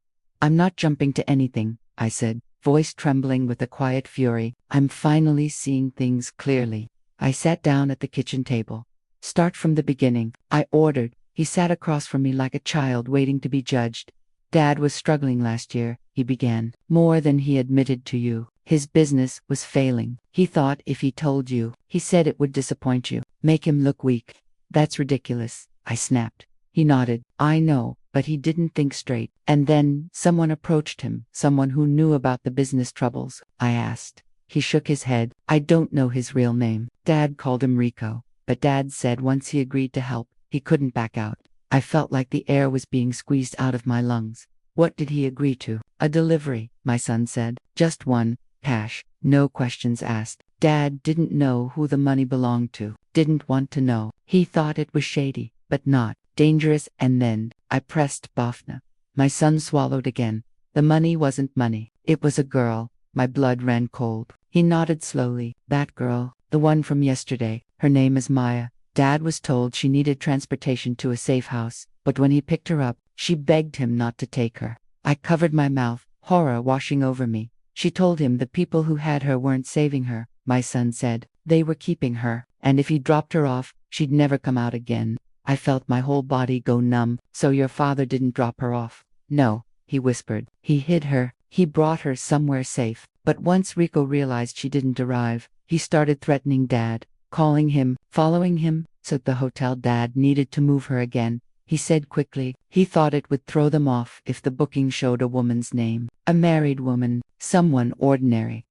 I'm not jumping to anything, I said, voice trembling with a quiet fury. I'm finally seeing things clearly. I sat down at the kitchen table. Start from the beginning, I ordered. He sat across from me like a child waiting to be judged. Dad was struggling last year, he began. More than he admitted to you. His business was failing. He thought if he told you, he said it would disappoint you, make him look weak. That's ridiculous, I snapped. He nodded. I know, but he didn't think straight. And then someone approached him, someone who knew about the business troubles. I asked. He shook his head. I don't know his real name. Dad called him Rico. But Dad said once he agreed to help, he couldn't back out. I felt like the air was being squeezed out of my lungs. What did he agree to? A delivery, my son said. Just one, cash, no questions asked. Dad didn't know who the money belonged to, didn't want to know. He thought it was shady, but not dangerous. And then I pressed BAFTA. My son swallowed again. The money wasn't money. It was a girl. My blood ran cold. He nodded slowly. That girl, the one from yesterday, her name is Maya. Dad was told she needed transportation to a safe house, but when he picked her up, she begged him not to take her. I covered my mouth, horror washing over me. She told him the people who had her weren't saving her, my son said. They were keeping her, and if he dropped her off, she'd never come out again. I felt my whole body go numb. So your father didn't drop her off? No, he whispered. He hid her. He brought her somewhere safe. But once Rico realized she didn't arrive, he started threatening Dad, calling him, following him. So at the hotel Dad needed to move her again. He said quickly, he thought it would throw them off if the booking showed a woman's name. A married woman, someone ordinary.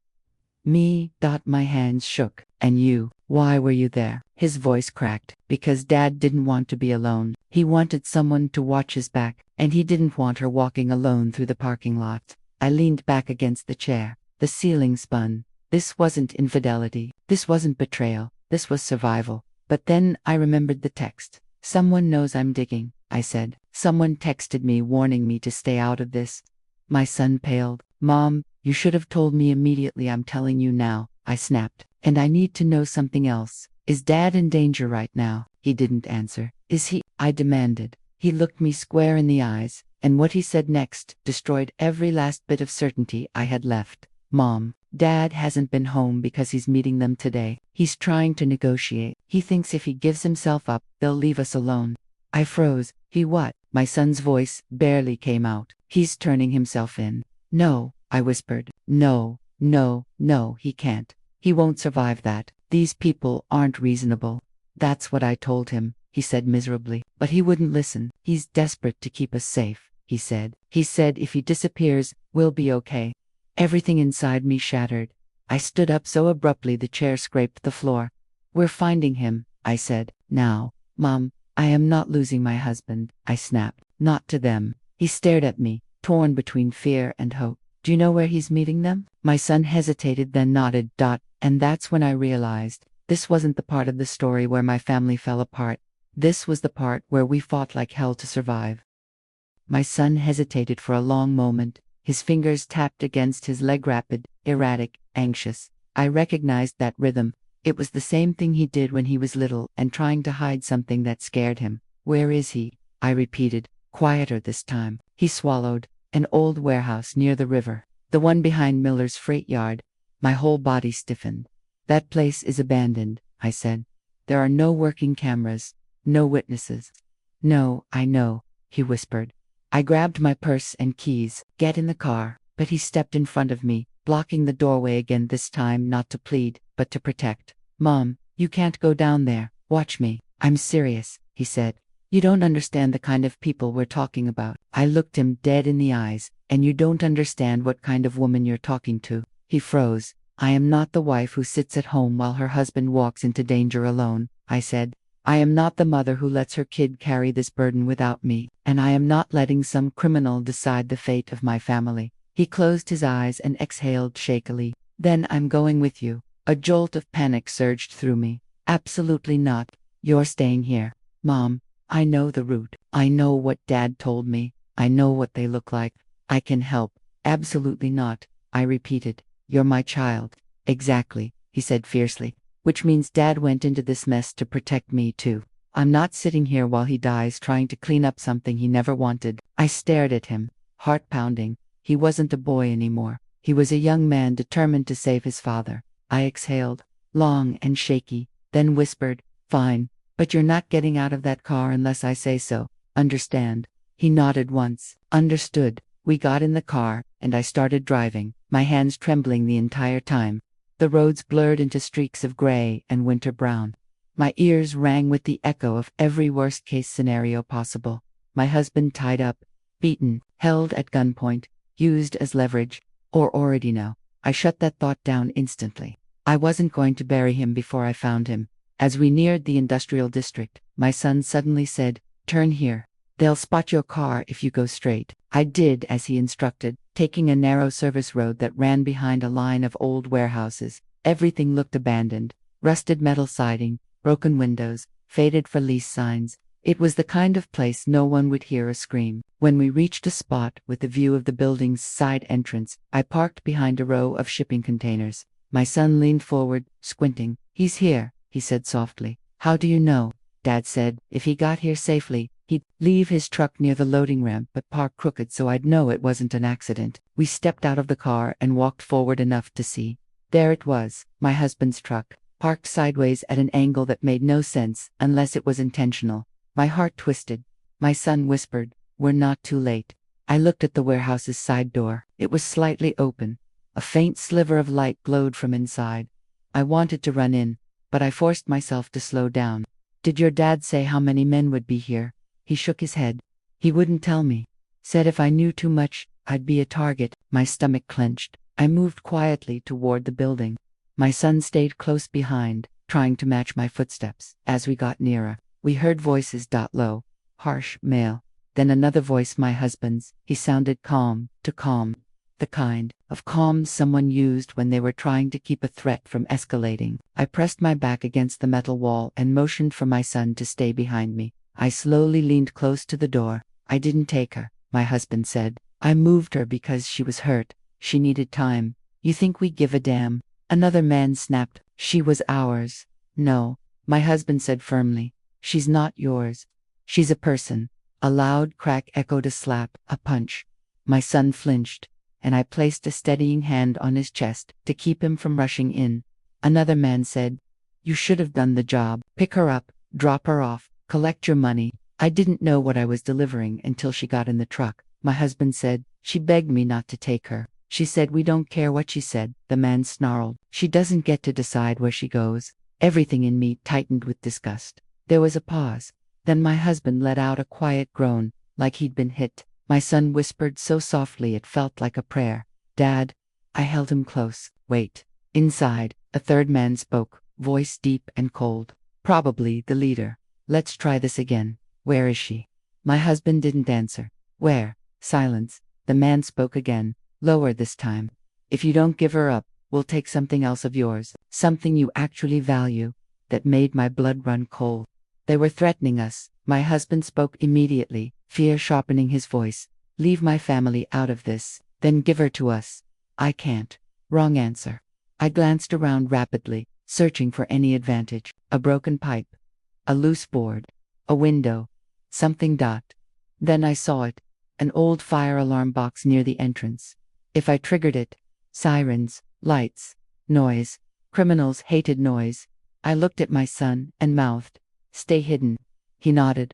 Me. My hands shook. And you, why were you there? His voice cracked. Because Dad didn't want to be alone. He wanted someone to watch his back, and he didn't want her walking alone through the parking lot. I leaned back against the chair. The ceiling spun. This wasn't infidelity. This wasn't betrayal. This was survival. But then I remembered the text. Someone knows I'm digging, I said. Someone texted me warning me to stay out of this. My son paled. Mom, you should have told me immediately. I'm telling you now, I snapped. And I need to know something else. Is Dad in danger right now? He didn't answer. Is he? I demanded. He looked me square in the eyes, and what he said next destroyed every last bit of certainty I had left. Mom, Dad hasn't been home because he's meeting them today. He's trying to negotiate. He thinks if he gives himself up, they'll leave us alone. I froze. He what? My son's voice barely came out. He's turning himself in. No, I whispered. No, he can't. He won't survive that. These people aren't reasonable. That's what I told him, he said miserably. But he wouldn't listen. He's desperate to keep us safe, he said. He said if he disappears, we'll be okay. Everything inside me shattered. I stood up so abruptly the chair scraped the floor. We're finding him, I said. Now, Mom, I am not losing my husband, I snapped. Not to them. He stared at me, torn between fear and hope. Do you know where he's meeting them? My son hesitated, then nodded. And that's when I realized this wasn't the part of the story where my family fell apart. This was the part where we fought like hell to survive. My son hesitated for a long moment. His fingers tapped against his leg, rapid, erratic, anxious. I recognized that rhythm. It was the same thing he did when he was little and trying to hide something that scared him. Where is he? I repeated, quieter this time. He swallowed. An old warehouse near the river. The one behind Miller's freight yard. My whole body stiffened. That place is abandoned, I said. There are no working cameras, no witnesses. No, I know, he whispered. I grabbed my purse and keys. Get in the car. But he stepped in front of me, blocking the doorway again, this time not to plead, but to protect. Mom, you can't go down there. Watch me. I'm serious, he said. You don't understand the kind of people we're talking about. I looked him dead in the eyes. And you don't understand what kind of woman you're talking to. He froze. I am not the wife who sits at home while her husband walks into danger alone, I said. I am not the mother who lets her kid carry this burden without me, and I am not letting some criminal decide the fate of my family. He closed his eyes and exhaled shakily. Then I'm going with you. A jolt of panic surged through me. Absolutely not. You're staying here. Mom, I know the route. I know what Dad told me. I know what they look like. I can help. Absolutely not, I repeated. You're my child. Exactly, he said fiercely. Which means Dad went into this mess to protect me too. I'm not sitting here while he dies trying to clean up something he never wanted. I stared at him, heart pounding. He wasn't a boy anymore. He was a young man determined to save his father. I exhaled, long and shaky, then whispered, Fine, but you're not getting out of that car unless I say so. Understand? He nodded once. Understood. We got in the car, and I started driving, my hands trembling the entire time. The roads blurred into streaks of gray and winter brown. My ears rang with the echo of every worst-case scenario possible. My husband tied up, beaten, held at gunpoint, used as leverage, or already know. I shut that thought down instantly. I wasn't going to bury him before I found him. As we neared the industrial district, my son suddenly said, Turn here. They'll spot your car if you go straight. I did as he instructed, taking a narrow service road that ran behind a line of old warehouses. Everything looked abandoned. Rusted metal siding, broken windows, faded for lease signs. It was the kind of place no one would hear a scream. When we reached a spot with a view of the building's side entrance, I parked behind a row of shipping containers. My son leaned forward, squinting. He's here, he said softly. How do you know? Dad said, if he got here safely, he'd leave his truck near the loading ramp but park crooked so I'd know it wasn't an accident. We stepped out of the car and walked forward enough to see. There it was, my husband's truck, parked sideways at an angle that made no sense unless it was intentional. My heart twisted. My son whispered, We're not too late. I looked at the warehouse's side door. It was slightly open. A faint sliver of light glowed from inside. I wanted to run in, but I forced myself to slow down. Did your dad say how many men would be here? He shook his head. He wouldn't tell me. Said if I knew too much, I'd be a target. My stomach clenched. I moved quietly toward the building. My son stayed close behind, trying to match my footsteps. As we got nearer, we heard voices. Low, harsh, male. Then another voice, my husband's. He sounded calm, too calm. The kind of calm someone used when they were trying to keep a threat from escalating. I pressed my back against the metal wall and motioned for my son to stay behind me. I slowly leaned close to the door. I didn't take her, my husband said. I moved her because she was hurt. She needed time. You think we give a damn? Another man snapped. She was ours. No, my husband said firmly. She's not yours. She's a person. A loud crack echoed, a slap, a punch. My son flinched, and I placed a steadying hand on his chest to keep him from rushing in. Another man said, You should have done the job. Pick her up, drop her off, collect your money. I didn't know what I was delivering until she got in the truck. My husband said, She begged me not to take her. She said we don't care what she said, the man snarled. She doesn't get to decide where she goes. Everything in me tightened with disgust. There was a pause. Then my husband let out a quiet groan, like he'd been hit. My son whispered so softly it felt like a prayer. Dad. I held him close. Wait. Inside, a third man spoke, voice deep and cold. Probably the leader. Let's try this again. Where is she? My husband didn't answer. Where? Silence. The man spoke again, lower this time. If you don't give her up, we'll take something else of yours, something you actually value. That made my blood run cold. They were threatening us. My husband spoke immediately, fear sharpening his voice. Leave my family out of this, then give her to us. I can't. Wrong answer. I glanced around rapidly, searching for any advantage. A broken pipe. A loose board. A window. Something. Then I saw it. An old fire alarm box near the entrance. If I triggered it. Sirens, lights, noise. Criminals hated noise. I looked at my son and mouthed, "Stay hidden." He nodded.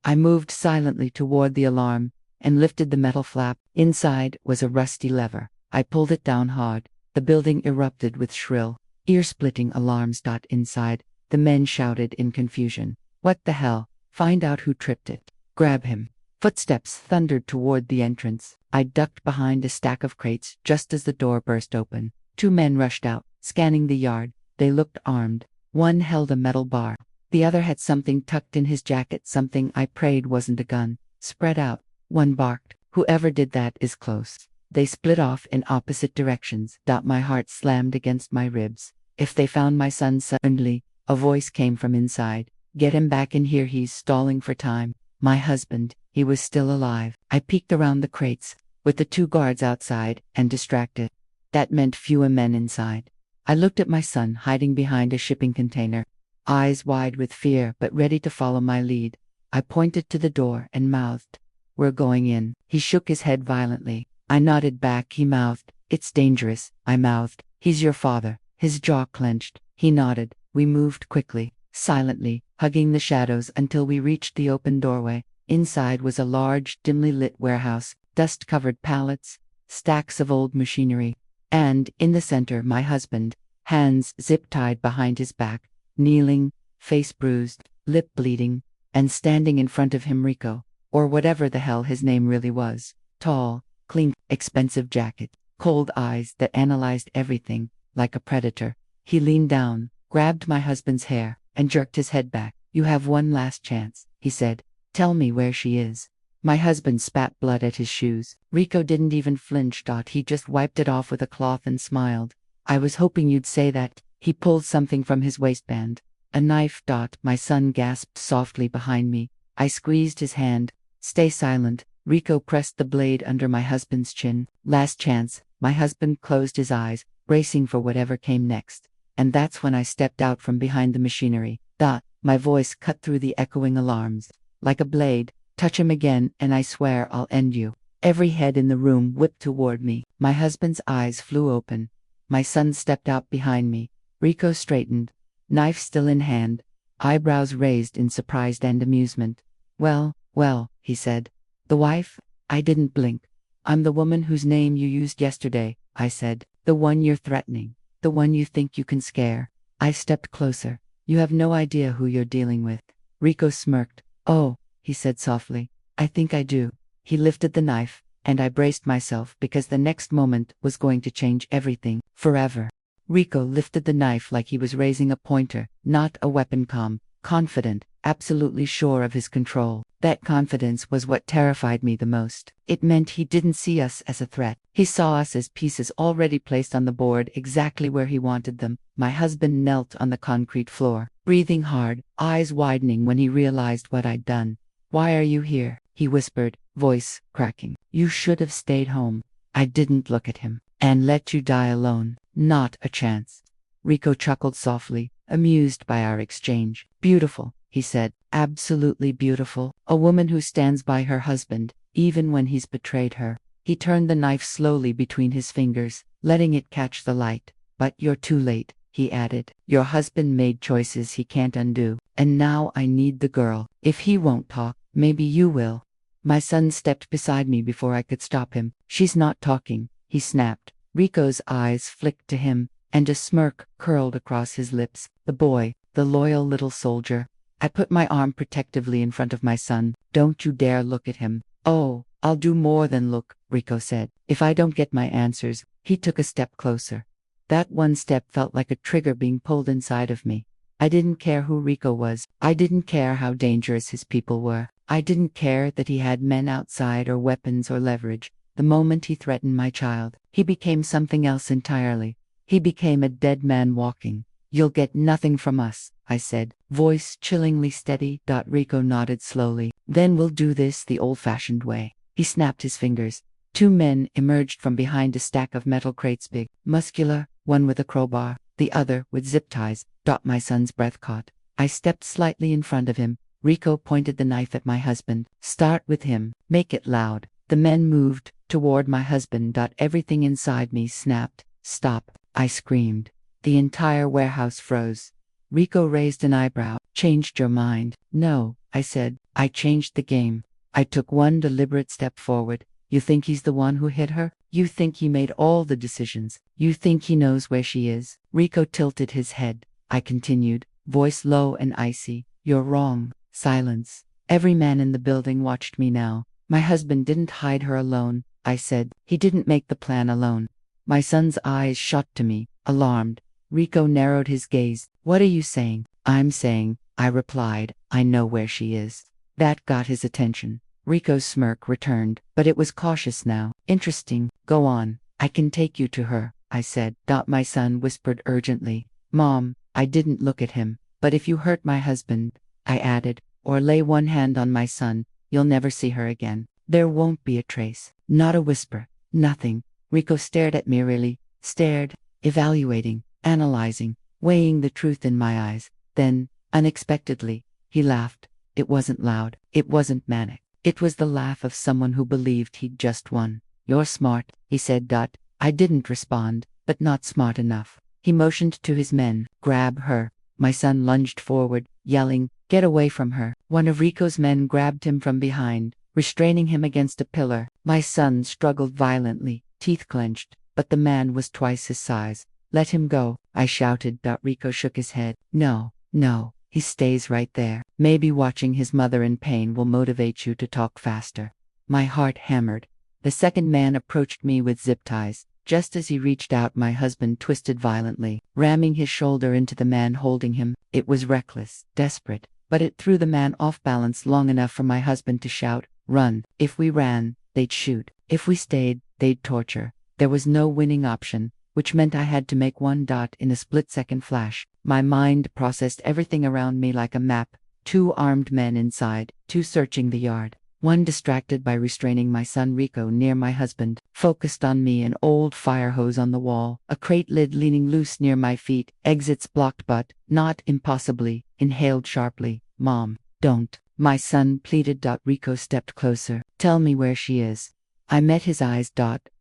I moved silently toward the alarm and lifted the metal flap. Inside was a rusty lever. I pulled it down hard. The building erupted with shrill, ear-splitting alarms. Inside, the men shouted in confusion. What the hell? Find out who tripped it. Grab him. Footsteps thundered toward the entrance. I ducked behind a stack of crates just as the door burst open. 2 men rushed out, scanning the yard. They looked armed. One held a metal bar. The other had something tucked in his jacket, something I prayed wasn't a gun. Spread out. One barked. Whoever did that is close. They split off in opposite directions. My heart slammed against my ribs. If they found my son suddenly, a voice came from inside. Get him back in here, he's stalling for time. My husband, he was still alive. I peeked around the crates, with the 2 guards outside and distracted. That meant fewer men inside. I looked at my son hiding behind a shipping container, eyes wide with fear but ready to follow my lead. I pointed to the door and mouthed, "We're going in." He shook his head violently. I nodded back. He mouthed, "It's dangerous." I mouthed, "He's your father." His jaw clenched. He nodded. We moved quickly, silently, hugging the shadows until we reached the open doorway. Inside was a large, dimly lit warehouse, dust-covered pallets, stacks of old machinery. And, in the center, my husband, hands zip-tied behind his back, kneeling, face bruised, lip bleeding, and standing in front of him Rico, or whatever the hell his name really was. Tall, clean, expensive jacket, cold eyes that analyzed everything, like a predator. He leaned down, grabbed my husband's hair, and jerked his head back. "You have one last chance," he said. "Tell me where she is." My husband spat blood at his shoes. Rico didn't even flinch. He just wiped it off with a cloth and smiled. "I was hoping you'd say that." He pulled something from his waistband. "A knife." My son gasped softly behind me. I squeezed his hand. "Stay silent." Rico pressed the blade under my husband's chin. "Last chance." My husband closed his eyes, bracing for whatever came next. And that's when I stepped out from behind the machinery. My voice cut through the echoing alarms. Like a blade. "Touch him again, and I swear I'll end you." Every head in the room whipped toward me. My husband's eyes flew open. My son stepped out behind me. Rico straightened, knife still in hand, eyebrows raised in surprise and amusement. Well, he said. "The wife?" I didn't blink. "I'm the woman whose name you used yesterday," I said. "The one you're threatening. The one you think you can scare." I stepped closer. "You have no idea who you're dealing with." Rico smirked. "Oh," he said softly. "I think I do." He lifted the knife, and I braced myself because the next moment was going to change everything, forever. Rico lifted the knife like he was raising a pointer, not a weapon. Confident, absolutely sure of his control. That confidence was what terrified me the most. It meant he didn't see us as a threat. He saw us as pieces already placed on the board exactly where he wanted them. My husband knelt on the concrete floor, breathing hard, eyes widening when he realized what I'd done. "Why are you here?" he whispered, voice cracking. "You should have stayed home." I didn't look at him. "And let you die alone. Not a chance." Rico chuckled softly, amused by our exchange. "Beautiful," he said. "Absolutely beautiful. A woman who stands by her husband, even when he's betrayed her." He turned the knife slowly between his fingers, letting it catch the light. "But you're too late," he added. "Your husband made choices he can't undo. And now I need the girl. If he won't talk, maybe you will." My son stepped beside me before I could stop him. "She's not talking," he snapped. Rico's eyes flicked to him, and a smirk curled across his lips. The boy, the loyal little soldier. I put my arm protectively in front of my son. Don't you dare look at him. Oh, I'll do more than look, Rico said. If I don't get my answers. He took a step closer. That one step felt like a trigger being pulled inside of me. I didn't care who Rico was. I didn't care how dangerous his people were. I didn't care that he had men outside or weapons or leverage. The moment he threatened my child, he became something else entirely. He became a dead man walking. You'll get nothing from us, I said, voice chillingly steady. Rico nodded slowly. Then we'll do this the old-fashioned way. He snapped his fingers. Two men emerged from behind a stack of metal crates, big, muscular, one with a crowbar, the other with zip ties. My son's breath caught. I stepped slightly in front of him. Rico pointed the knife at my husband. Start with him. Make it loud. The men moved toward my husband. Everything inside me snapped. Stop, I screamed. The entire warehouse froze. Rico raised an eyebrow. Changed your mind? No, I said. I changed the game. I took one deliberate step forward. You think he's the one who hit her? You think he made all the decisions? You think he knows where she is? Rico tilted his head. I continued, voice low and icy. You're wrong. Silence. Every man in the building watched me now. My husband didn't hide her alone, I said. He didn't make the plan alone. My son's eyes shot to me, alarmed. Rico narrowed his gaze. What are you saying? I'm saying, I replied, I know where she is. That got his attention. Rico's smirk returned, but it was cautious now. Interesting. Go on. I can take you to her, I said. My son whispered urgently. Mom, I didn't look at him. But if you hurt my husband, I added, or lay one hand on my son, you'll never see her again. There won't be a trace. Not a whisper. Nothing. Rico stared at me really. Stared, evaluating, analyzing, weighing the truth in my eyes. Then, unexpectedly, he laughed. It wasn't loud. It wasn't manic. It was the laugh of someone who believed he'd just won. You're smart, he said. I didn't respond, but not smart enough. He motioned to his men. Grab her. My son lunged forward, yelling, Get away from her. One of Rico's men grabbed him from behind, restraining him against a pillar. My son struggled violently, teeth clenched, but the man was twice his size. Let him go, I shouted. Rico shook his head. No, he stays right there. Maybe watching his mother in pain will motivate you to talk faster. My heart hammered. The second man approached me with zip ties. Just as he reached out, my husband twisted violently, ramming his shoulder into the man holding him. It was reckless, desperate, but it threw the man off balance long enough for my husband to shout, Run. If we ran, they'd shoot. If we stayed, they'd torture. There was no winning option, which meant I had to make one. In a split-second flash, my mind processed everything around me like a map. 2 armed men inside, 2 searching the yard. One distracted by restraining my son Rico near my husband, focused on me, an old fire hose on the wall, a crate lid leaning loose near my feet, exits blocked but, not impossibly, inhaled sharply. Mom, don't. My son pleaded. Rico stepped closer. Tell me where she is. I met his eyes.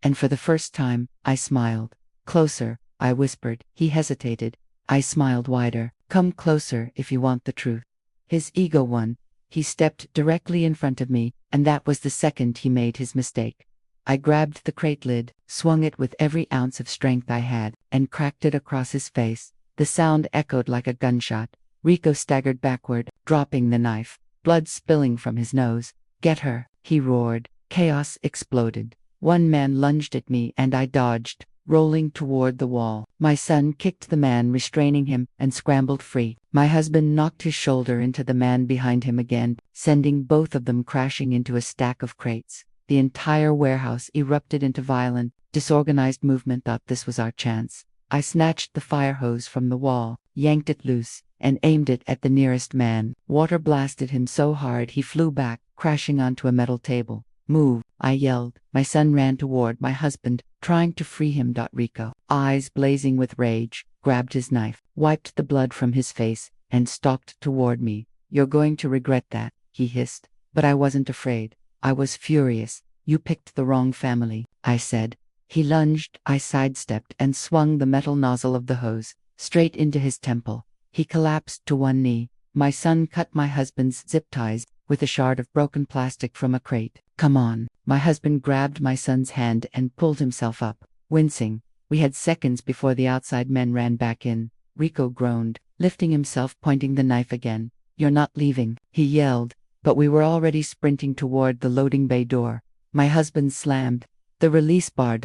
And for the first time, I smiled. Closer, I whispered. He hesitated. I smiled wider. Come closer if you want the truth. His ego won. He stepped directly in front of me, and that was the second he made his mistake. I grabbed the crate lid, swung it with every ounce of strength I had, and cracked it across his face. The sound echoed like a gunshot. Rico staggered backward, dropping the knife, blood spilling from his nose. Get her, he roared. Chaos exploded. One man lunged at me and I dodged, rolling toward the wall. My son kicked the man restraining him and scrambled free. My husband knocked his shoulder into the man behind him again, sending both of them crashing into a stack of crates. The entire warehouse erupted into violent, disorganized movement. This was our chance. I snatched the fire hose from the wall, yanked it loose, and aimed it at the nearest man. Water blasted him so hard he flew back, crashing onto a metal table. Move, I yelled. My son ran toward my husband, trying to free him. Rico, eyes blazing with rage, grabbed his knife, wiped the blood from his face, and stalked toward me. You're going to regret that, he hissed. But I wasn't afraid. I was furious. You picked the wrong family, I said. He lunged. I sidestepped and swung the metal nozzle of the hose straight into his temple. He collapsed to one knee. My son cut my husband's zip ties with a shard of broken plastic from a crate. Come on, My husband grabbed my son's hand and pulled himself up, wincing. We had seconds before the outside men ran back in. Rico groaned, lifting himself, pointing the knife again. "You're not leaving," he yelled, but we were already sprinting toward the loading bay door. My husband slammed the release bar.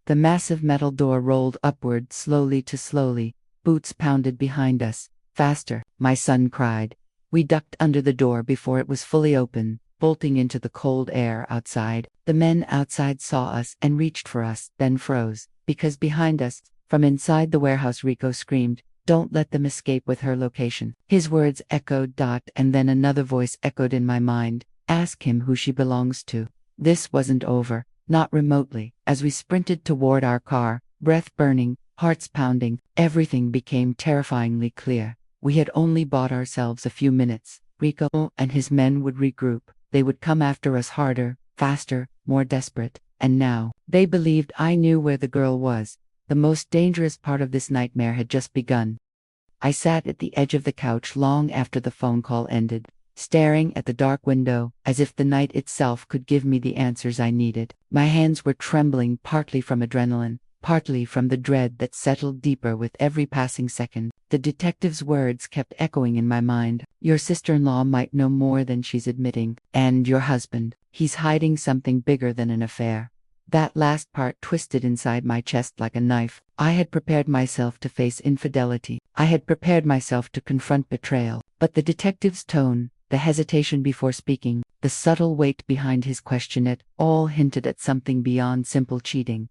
The massive metal door rolled upward slowly. Boots pounded behind us. "Faster," my son cried. We ducked under the door before it was fully open, bolting into the cold air outside. The men outside saw us and reached for us, then froze, because behind us, from inside the warehouse, Rico screamed, "Don't let them escape with her location." His words echoed. And then another voice echoed in my mind. "Ask him who she belongs to." This wasn't over, not remotely. As we sprinted toward our car, breath burning, hearts pounding, everything became terrifyingly clear. We had only bought ourselves a few minutes. Rico and his men would regroup. They would come after us harder, faster, more desperate. And now, they believed I knew where the girl was. The most dangerous part of this nightmare had just begun. I sat at the edge of the couch long after the phone call ended, staring at the dark window, as if the night itself could give me the answers I needed. My hands were trembling, partly from adrenaline, partly from the dread that settled deeper with every passing second. The detective's words kept echoing in my mind. "Your sister-in-law might know more than she's admitting. And your husband, he's hiding something bigger than an affair." That last part twisted inside my chest like a knife. I had prepared myself to face infidelity. I had prepared myself to confront betrayal. But the detective's tone, the hesitation before speaking, the subtle weight behind his question, it all hinted at something beyond simple cheating.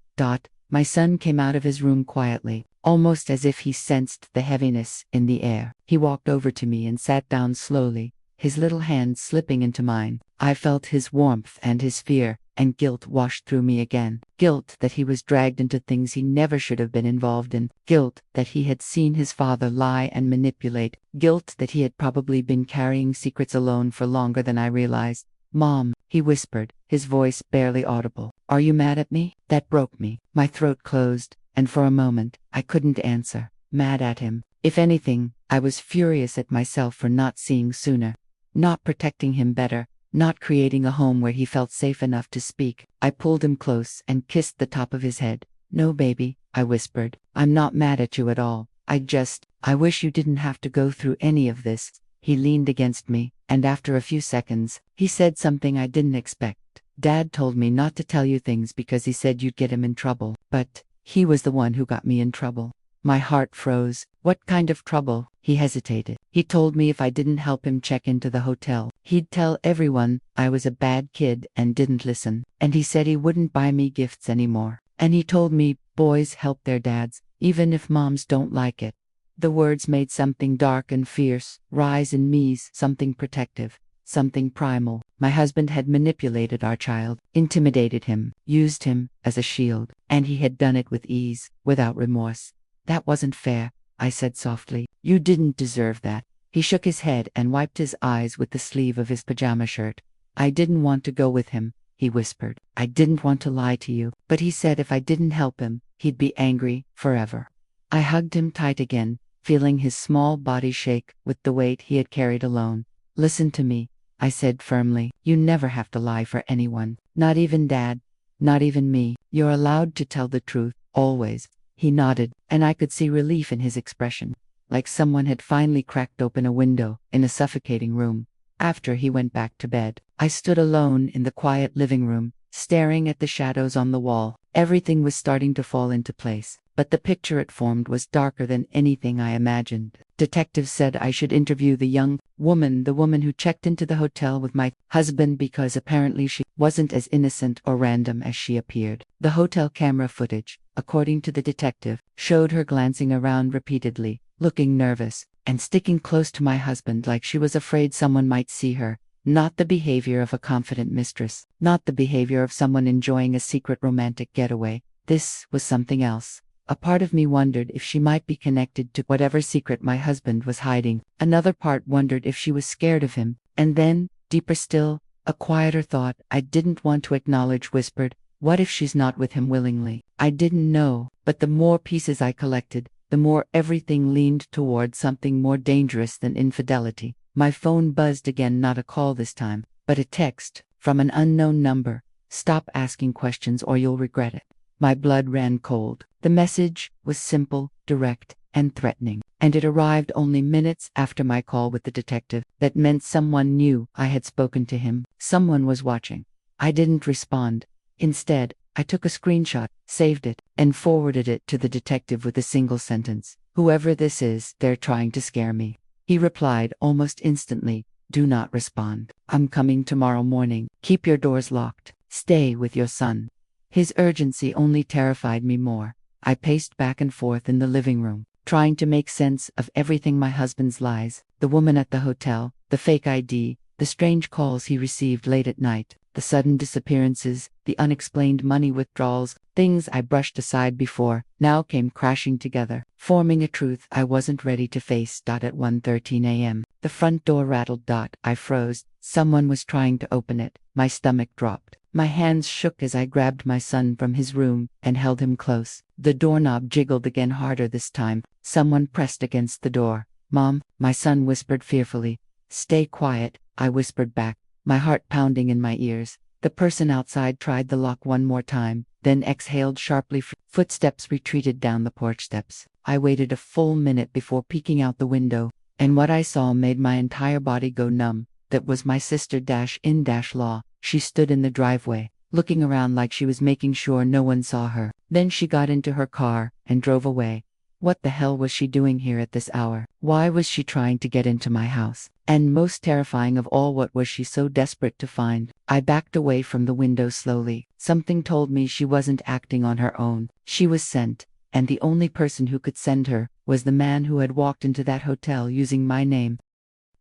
My son came out of his room quietly, almost as if he sensed the heaviness in the air. He walked over to me and sat down slowly, his little hand slipping into mine. I felt his warmth and his fear, and guilt washed through me again. Guilt that he was dragged into things he never should have been involved in. Guilt that he had seen his father lie and manipulate. Guilt that he had probably been carrying secrets alone for longer than I realized. "Mom," he whispered, his voice barely audible. "Are you mad at me?" That broke me. My throat closed, and for a moment, I couldn't answer. Mad at him. If anything, I was furious at myself for not seeing sooner. Not protecting him better. Not creating a home where he felt safe enough to speak. I pulled him close and kissed the top of his head. "No, baby," I whispered. "I'm not mad at you at all. I wish you didn't have to go through any of this." He leaned against me, and after a few seconds, he said something I didn't expect. "Dad told me not to tell you things because he said you'd get him in trouble. But he was the one who got me in trouble." My heart froze. "What kind of trouble?" He hesitated. "He told me if I didn't help him check into the hotel, he'd tell everyone I was a bad kid and didn't listen. And he said he wouldn't buy me gifts anymore. And he told me boys help their dads, even if moms don't like it." The words made something dark and fierce rise in me, something protective, something primal. My husband had manipulated our child, intimidated him, used him as a shield, and he had done it with ease, without remorse. "That wasn't fair," I said softly. "You didn't deserve that." He shook his head and wiped his eyes with the sleeve of his pajama shirt. "I didn't want to go with him," he whispered. "I didn't want to lie to you. But he said if I didn't help him, he'd be angry forever." I hugged him tight again, feeling his small body shake with the weight he had carried alone. "Listen to me," I said firmly. "You never have to lie for anyone. Not even Dad. Not even me. You're allowed to tell the truth, always." He nodded, and I could see relief in his expression, like someone had finally cracked open a window in a suffocating room. After he went back to bed, I stood alone in the quiet living room, staring at the shadows on the wall. Everything was starting to fall into place, but the picture it formed was darker than anything I imagined. Detectives said I should interview the young woman, the woman who checked into the hotel with my husband, because apparently she wasn't as innocent or random as she appeared. The hotel camera footage, according to the detective, showed her glancing around repeatedly, looking nervous, and sticking close to my husband like she was afraid someone might see her. Not the behavior of a confident mistress, not the behavior of someone enjoying a secret romantic getaway. This was something else. A part of me wondered if she might be connected to whatever secret my husband was hiding. Another part wondered if she was scared of him. And then, deeper still, a quieter thought I didn't want to acknowledge whispered, what if she's not with him willingly? I didn't know, but the more pieces I collected, the more everything leaned toward something more dangerous than infidelity. My phone buzzed again, not a call this time, but a text from an unknown number. Stop asking questions or you'll regret it. My blood ran cold. The message was simple, direct, and threatening, and it arrived only minutes after my call with the detective. That meant someone knew I had spoken to him. Someone was watching. I didn't respond. Instead, I took a screenshot, saved it, and forwarded it to the detective with a single sentence. "Whoever this is, they're trying to scare me." He replied almost instantly, "Do not respond. I'm coming tomorrow morning. Keep your doors locked. Stay with your son." His urgency only terrified me more. I paced back and forth in the living room, trying to make sense of everything: my husband's lies, the woman at the hotel, the fake ID, the strange calls he received late at night, the sudden disappearances, the unexplained money withdrawals. Things I brushed aside before now came crashing together, forming a truth I wasn't ready to face. At 1:13 a.m., the front door rattled. I froze. Someone was trying to open it. My stomach dropped. My hands shook as I grabbed my son from his room and held him close. The doorknob jiggled again, harder this time. Someone pressed against the door. "Mom," my son whispered fearfully. "Stay quiet," I whispered back, my heart pounding in my ears. The person outside tried the lock one more time, then exhaled sharply. Footsteps retreated down the porch steps. I waited a full minute before peeking out the window, and what I saw made my entire body go numb. That was my sister-in-law. She stood in the driveway, looking around like she was making sure no one saw her. Then she got into her car and drove away. What the hell was she doing here at this hour? Why was she trying to get into my house? And most terrifying of all, what was she so desperate to find? I backed away from the window slowly. Something told me she wasn't acting on her own. She was sent, and the only person who could send her was the man who had walked into that hotel using my name.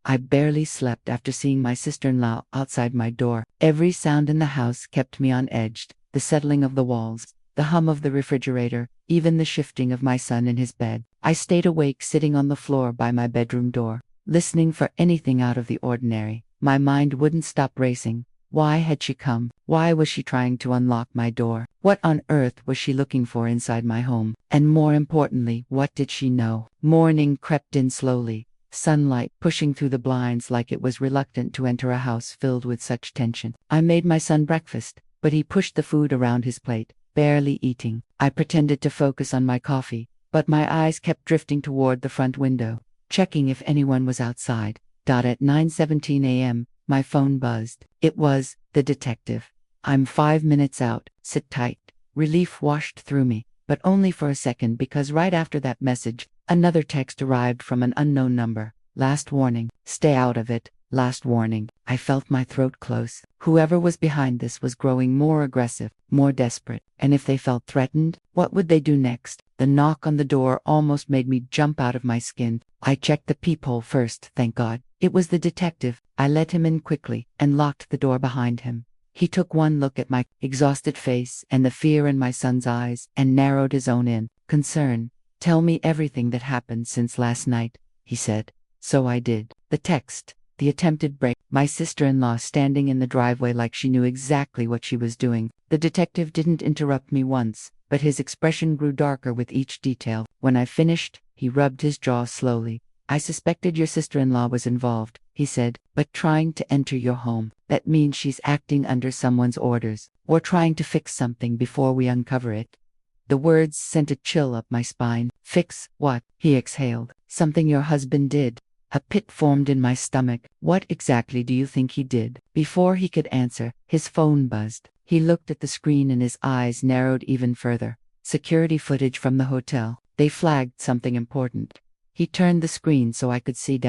I barely slept after seeing my sister-in-law outside my door. Every sound in the house kept me on edge: the settling of the walls, the hum of the refrigerator, even the shifting of my son in his bed. I stayed awake, sitting on the floor by my bedroom door, listening for anything out of the ordinary. My mind wouldn't stop racing. Why had she come? Why was she trying to unlock my door? What on earth was she looking for inside my home? And more importantly, what did she know? Morning crept in slowly. Sunlight pushing through the blinds like it was reluctant to enter a house filled with such tension. I made my son breakfast, but he pushed the food around his plate, barely eating. I pretended to focus on my coffee, but my eyes kept drifting toward the front window, checking if anyone was outside. At 9:17 a.m., my phone buzzed. It was the detective. "I'm 5 minutes out. Sit tight." Relief washed through me, but only for a second, because right after that message, another text arrived from an unknown number. "Last warning. Stay out of it. Last warning." I felt my throat close. Whoever was behind this was growing more aggressive, more desperate. And if they felt threatened, what would they do next? The knock on the door almost made me jump out of my skin. I checked the peephole first, thank God. It was the detective. I let him in quickly and locked the door behind him. He took one look at my exhausted face and the fear in my son's eyes and narrowed his own in concern. "Tell me everything that happened since last night," he said. So I did. The text, the attempted break, my sister-in-law standing in the driveway like she knew exactly what she was doing. The detective didn't interrupt me once, but his expression grew darker with each detail. When I finished, he rubbed his jaw slowly. "I suspected your sister-in-law was involved," he said, "but trying to enter your home, that means she's acting under someone's orders, or trying to fix something before we uncover it." The words sent a chill up my spine. "Fix what?" he exhaled. "Something your husband did." A pit formed in my stomach. "What exactly do you think he did?" Before he could answer, his phone buzzed. He looked at the screen and his eyes narrowed even further. Security footage from the hotel. They flagged something important. He turned the screen so I could see.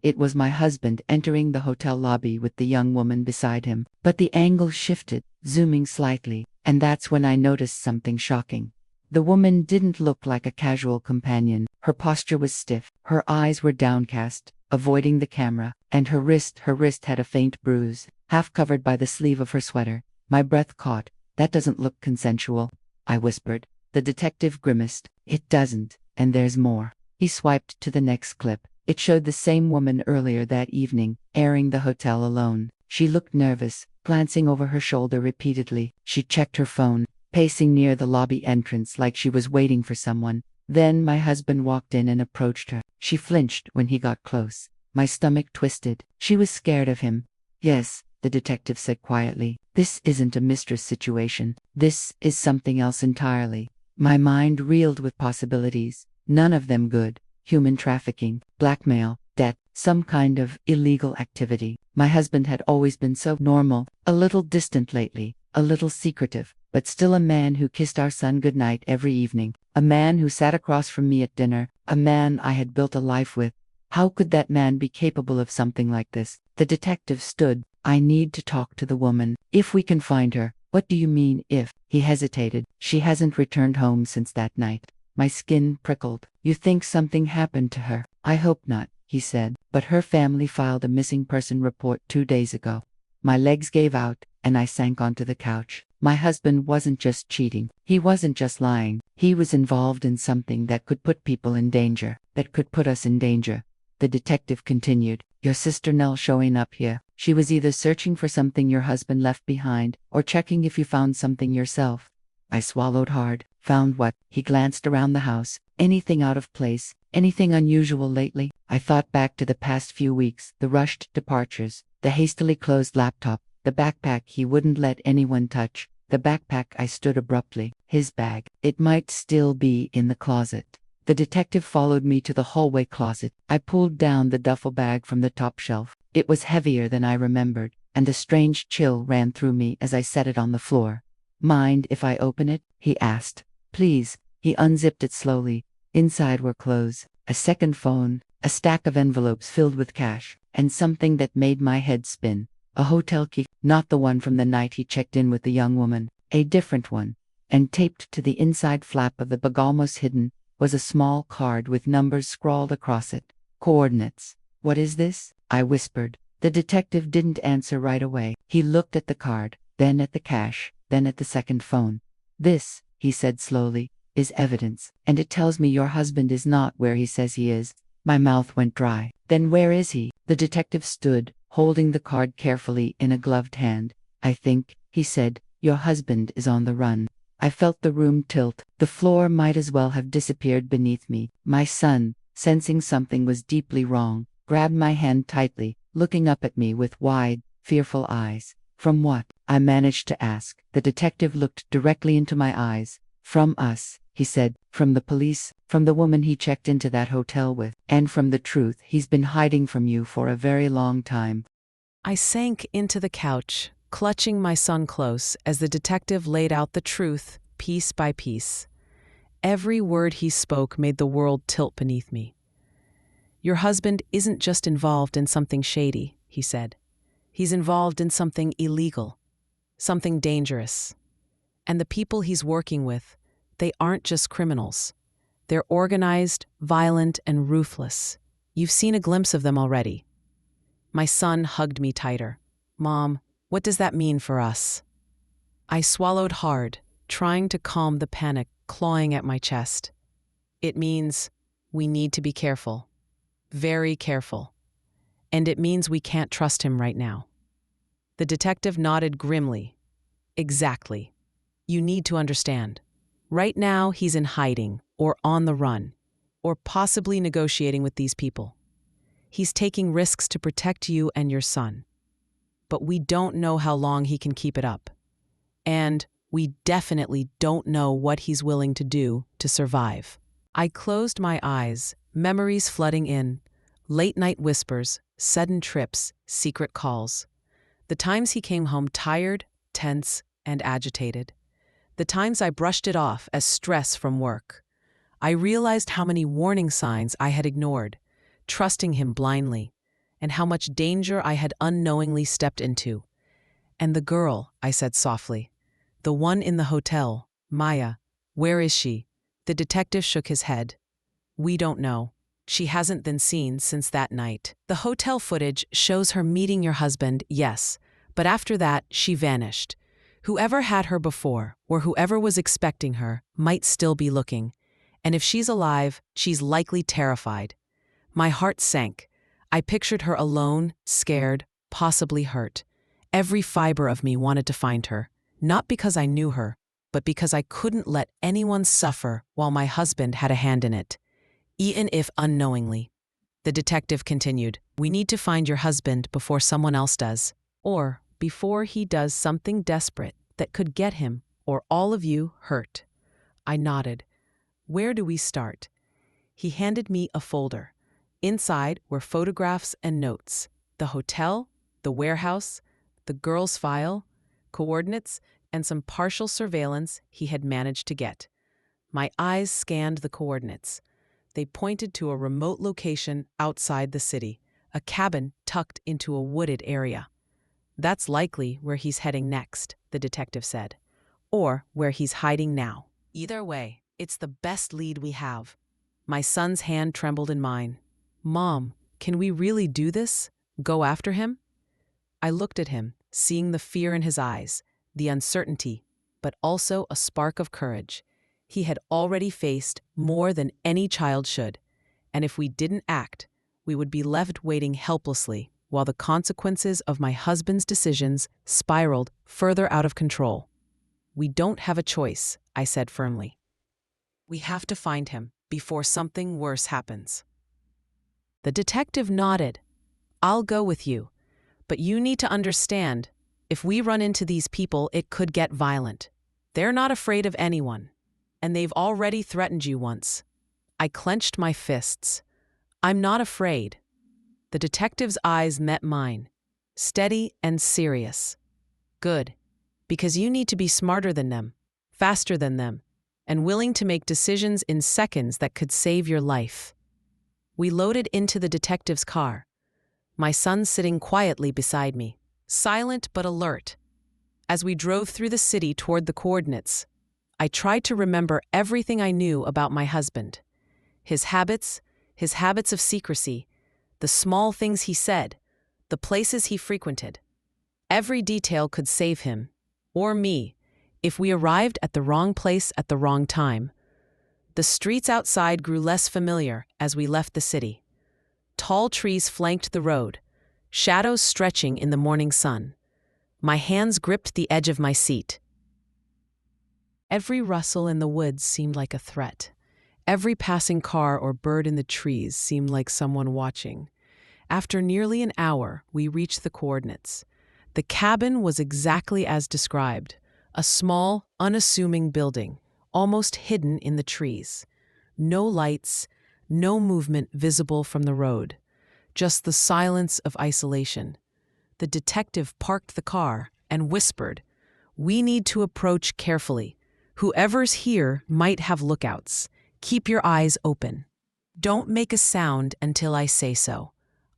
It was my husband entering the hotel lobby with the young woman beside him. But the angle shifted, zooming slightly, and that's when I noticed something shocking. The woman didn't look like a casual companion. Her posture was stiff, her eyes were downcast, avoiding the camera, and her wrist had a faint bruise, half covered by the sleeve of her sweater. My breath caught. "That doesn't look consensual," I whispered. The detective grimaced. "It doesn't, and there's more." He swiped to the next clip. It showed the same woman earlier that evening, airing the hotel alone. She looked nervous, glancing over her shoulder repeatedly. She checked her phone, pacing near the lobby entrance like she was waiting for someone. Then my husband walked in and approached her. She flinched when he got close. My stomach twisted. She was scared of him. Yes, the detective said quietly. This isn't a mistress situation. This is something else entirely. My mind reeled with possibilities, none of them good. Human trafficking, blackmail, debt, some kind of illegal activity. My husband had always been so normal, a little distant lately, a little secretive, but still a man who kissed our son goodnight every evening, a man who sat across from me at dinner, a man I had built a life with. How could that man be capable of something like this? The detective stood. I need to talk to the woman. If we can find her. What do you mean, if? He hesitated. She hasn't returned home since that night. My skin prickled. You think something happened to her? I hope not, he said, but her family filed a missing person report 2 days ago. My legs gave out, and I sank onto the couch. My husband wasn't just cheating. He wasn't just lying. He was involved in something that could put people in danger, that could put us in danger. The detective continued. Your sister Nell showing up here. She was either searching for something your husband left behind, or checking if you found something yourself. I swallowed hard. Found what? He glanced around the house. Anything out of place? Anything unusual lately? I thought back to the past few weeks, the rushed departures, the hastily closed laptop, the backpack he wouldn't let anyone touch. The backpack. I stood abruptly. His bag. It might still be in the closet. The detective followed me to the hallway closet. I pulled down the duffel bag from the top shelf. It was heavier than I remembered, and a strange chill ran through me as I set it on the floor. Mind if I open it? He asked. Please. He unzipped it slowly. Inside were clothes, a second phone, a stack of envelopes filled with cash, and something that made my head spin. A hotel key, not the one from the night he checked in with the young woman, a different one. And taped to the inside flap of the bag, almost hidden, was a small card with numbers scrawled across it. Coordinates. What is this? I whispered. The detective didn't answer right away. He looked at the card, then at the cash, then at the second phone. This, he said slowly, is evidence, and it tells me your husband is not where he says he is. My mouth went dry. Then where is he? The detective stood, holding the card carefully in a gloved hand. I think, he said, your husband is on the run. I felt the room tilt. The floor might as well have disappeared beneath me. My son, sensing something was deeply wrong, grabbed my hand tightly, looking up at me with wide, fearful eyes. From what? I managed to ask. The detective looked directly into my eyes. From us, he said, from the police, from the woman he checked into that hotel with, and from the truth he's been hiding from you for a very long time. I sank into the couch, clutching my son close as the detective laid out the truth, piece by piece. Every word he spoke made the world tilt beneath me. Your husband isn't just involved in something shady, he said. He's involved in something illegal, something dangerous. And the people he's working with, they aren't just criminals. They're organized, violent, and ruthless. You've seen a glimpse of them already. My son hugged me tighter. Mom, what does that mean for us? I swallowed hard, trying to calm the panic clawing at my chest. It means we need to be careful. Very careful. And it means we can't trust him right now. The detective nodded grimly. Exactly. You need to understand. Right now, he's in hiding, or on the run, or possibly negotiating with these people. He's taking risks to protect you and your son. But we don't know how long he can keep it up. And we definitely don't know what he's willing to do to survive. I closed my eyes, memories flooding in, late-night whispers, sudden trips, secret calls. The times he came home tired, tense, and agitated. The times I brushed it off as stress from work. I realized how many warning signs I had ignored, trusting him blindly, and how much danger I had unknowingly stepped into. And the girl, I said softly, the one in the hotel, Maya, where is she? The detective shook his head. We don't know. She hasn't been seen since that night. The hotel footage shows her meeting your husband, yes, but after that, she vanished. Whoever had her before, or whoever was expecting her, might still be looking. And if she's alive, she's likely terrified. My heart sank. I pictured her alone, scared, possibly hurt. Every fiber of me wanted to find her, not because I knew her, but because I couldn't let anyone suffer while my husband had a hand in it. Even if unknowingly. The detective continued, we need to find your husband before someone else does. Or before he does something desperate that could get him or all of you hurt. I nodded. Where do we start? He handed me a folder. Inside were photographs and notes. The hotel, the warehouse, the girl's file, coordinates, and some partial surveillance he had managed to get. My eyes scanned the coordinates. They pointed to a remote location outside the city, a cabin tucked into a wooded area. That's likely where he's heading next, the detective said. Or where he's hiding now. Either way, it's the best lead we have. My son's hand trembled in mine. Mom, can we really do this? Go after him? I looked at him, seeing the fear in his eyes, the uncertainty, but also a spark of courage. He had already faced more than any child should, and if we didn't act, we would be left waiting helplessly while the consequences of my husband's decisions spiraled further out of control. We don't have a choice, I said firmly. We have to find him before something worse happens. The detective nodded. I'll go with you, but you need to understand, if we run into these people, it could get violent. They're not afraid of anyone, and they've already threatened you once. I clenched my fists. I'm not afraid. The detective's eyes met mine, steady and serious. Good, because you need to be smarter than them, faster than them, and willing to make decisions in seconds that could save your life. We loaded into the detective's car, my son sitting quietly beside me, silent but alert. As we drove through the city toward the coordinates, I tried to remember everything I knew about my husband. His habits of secrecy, the small things he said, the places he frequented. Every detail could save him, or me, if we arrived at the wrong place at the wrong time. The streets outside grew less familiar as we left the city. Tall trees flanked the road, shadows stretching in the morning sun. My hands gripped the edge of my seat. Every rustle in the woods seemed like a threat. Every passing car or bird in the trees seemed like someone watching. After nearly an hour, we reached the coordinates. The cabin was exactly as described, a small, unassuming building, almost hidden in the trees. No lights, no movement visible from the road, just the silence of isolation. The detective parked the car and whispered, "We need to approach carefully. Whoever's here might have lookouts. Keep your eyes open. Don't make a sound until I say so."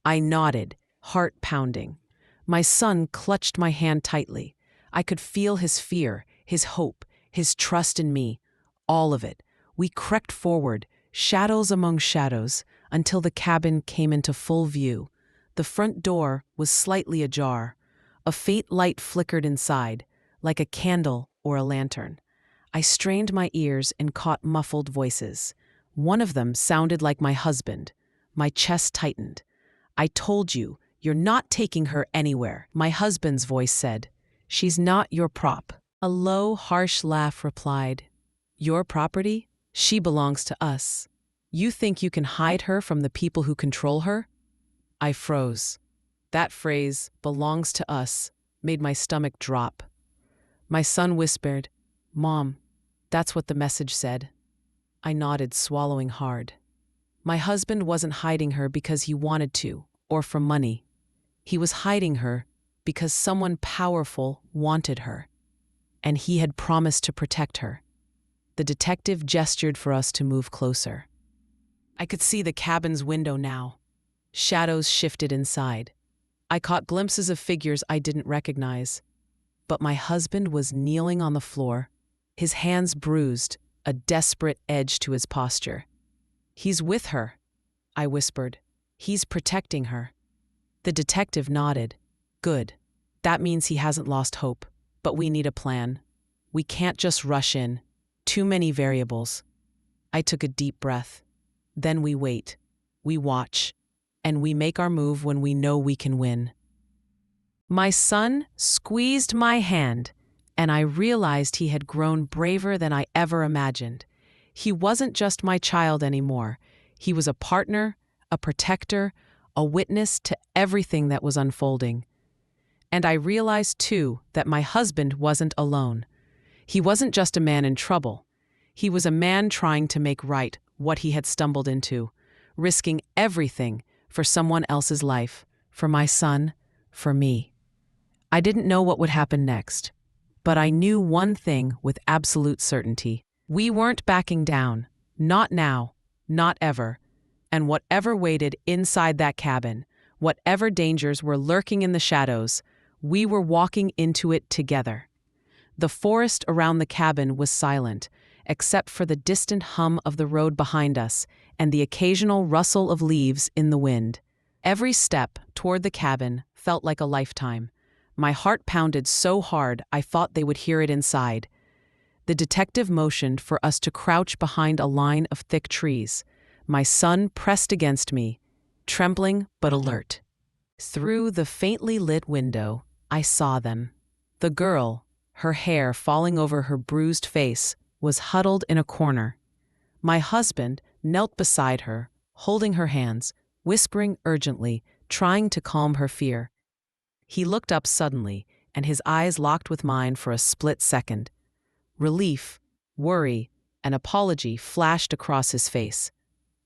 I nodded, heart pounding. My son clutched my hand tightly. I could feel his fear, his hope, his trust in me, all of it. We crept forward, shadows among shadows, until the cabin came into full view. The front door was slightly ajar. A faint light flickered inside, like a candle or a lantern. I strained my ears and caught muffled voices. One of them sounded like my husband. My chest tightened. "I told you, you're not taking her anywhere," my husband's voice said. "She's not your prop." A low, harsh laugh replied, "Your property? She belongs to us. You think you can hide her from the people who control her?" I froze. That phrase, "belongs to us," made my stomach drop. My son whispered, "Mom, that's what the message said." I nodded, swallowing hard. My husband wasn't hiding her because he wanted to, or for money. He was hiding her because someone powerful wanted her, and he had promised to protect her. The detective gestured for us to move closer. I could see the cabin's window now. Shadows shifted inside. I caught glimpses of figures I didn't recognize. But my husband was kneeling on the floor, his hands bruised, a desperate edge to his posture. "He's with her," I whispered. "He's protecting her." The detective nodded. "Good. That means he hasn't lost hope. But we need a plan. We can't just rush in. Too many variables." I took a deep breath. Then we wait. We watch. And we make our move when we know we can win. My son squeezed my hand, and I realized he had grown braver than I ever imagined. He wasn't just my child anymore. He was a partner, a protector, a witness to everything that was unfolding. And I realized, too, that my husband wasn't alone. He wasn't just a man in trouble. He was a man trying to make right what he had stumbled into, risking everything for someone else's life, for my son, for me. I didn't know what would happen next, but I knew one thing with absolute certainty. We weren't backing down. Not now. Not ever. And whatever waited inside that cabin, whatever dangers were lurking in the shadows, we were walking into it together. The forest around the cabin was silent, except for the distant hum of the road behind us and the occasional rustle of leaves in the wind. Every step toward the cabin felt like a lifetime. My heart pounded so hard I thought they would hear it inside. The detective motioned for us to crouch behind a line of thick trees. My son pressed against me, trembling but alert. Through the faintly lit window, I saw them. The girl, her hair falling over her bruised face, was huddled in a corner. My husband knelt beside her, holding her hands, whispering urgently, trying to calm her fear. He looked up suddenly, and his eyes locked with mine for a split second. Relief, worry, and apology flashed across his face.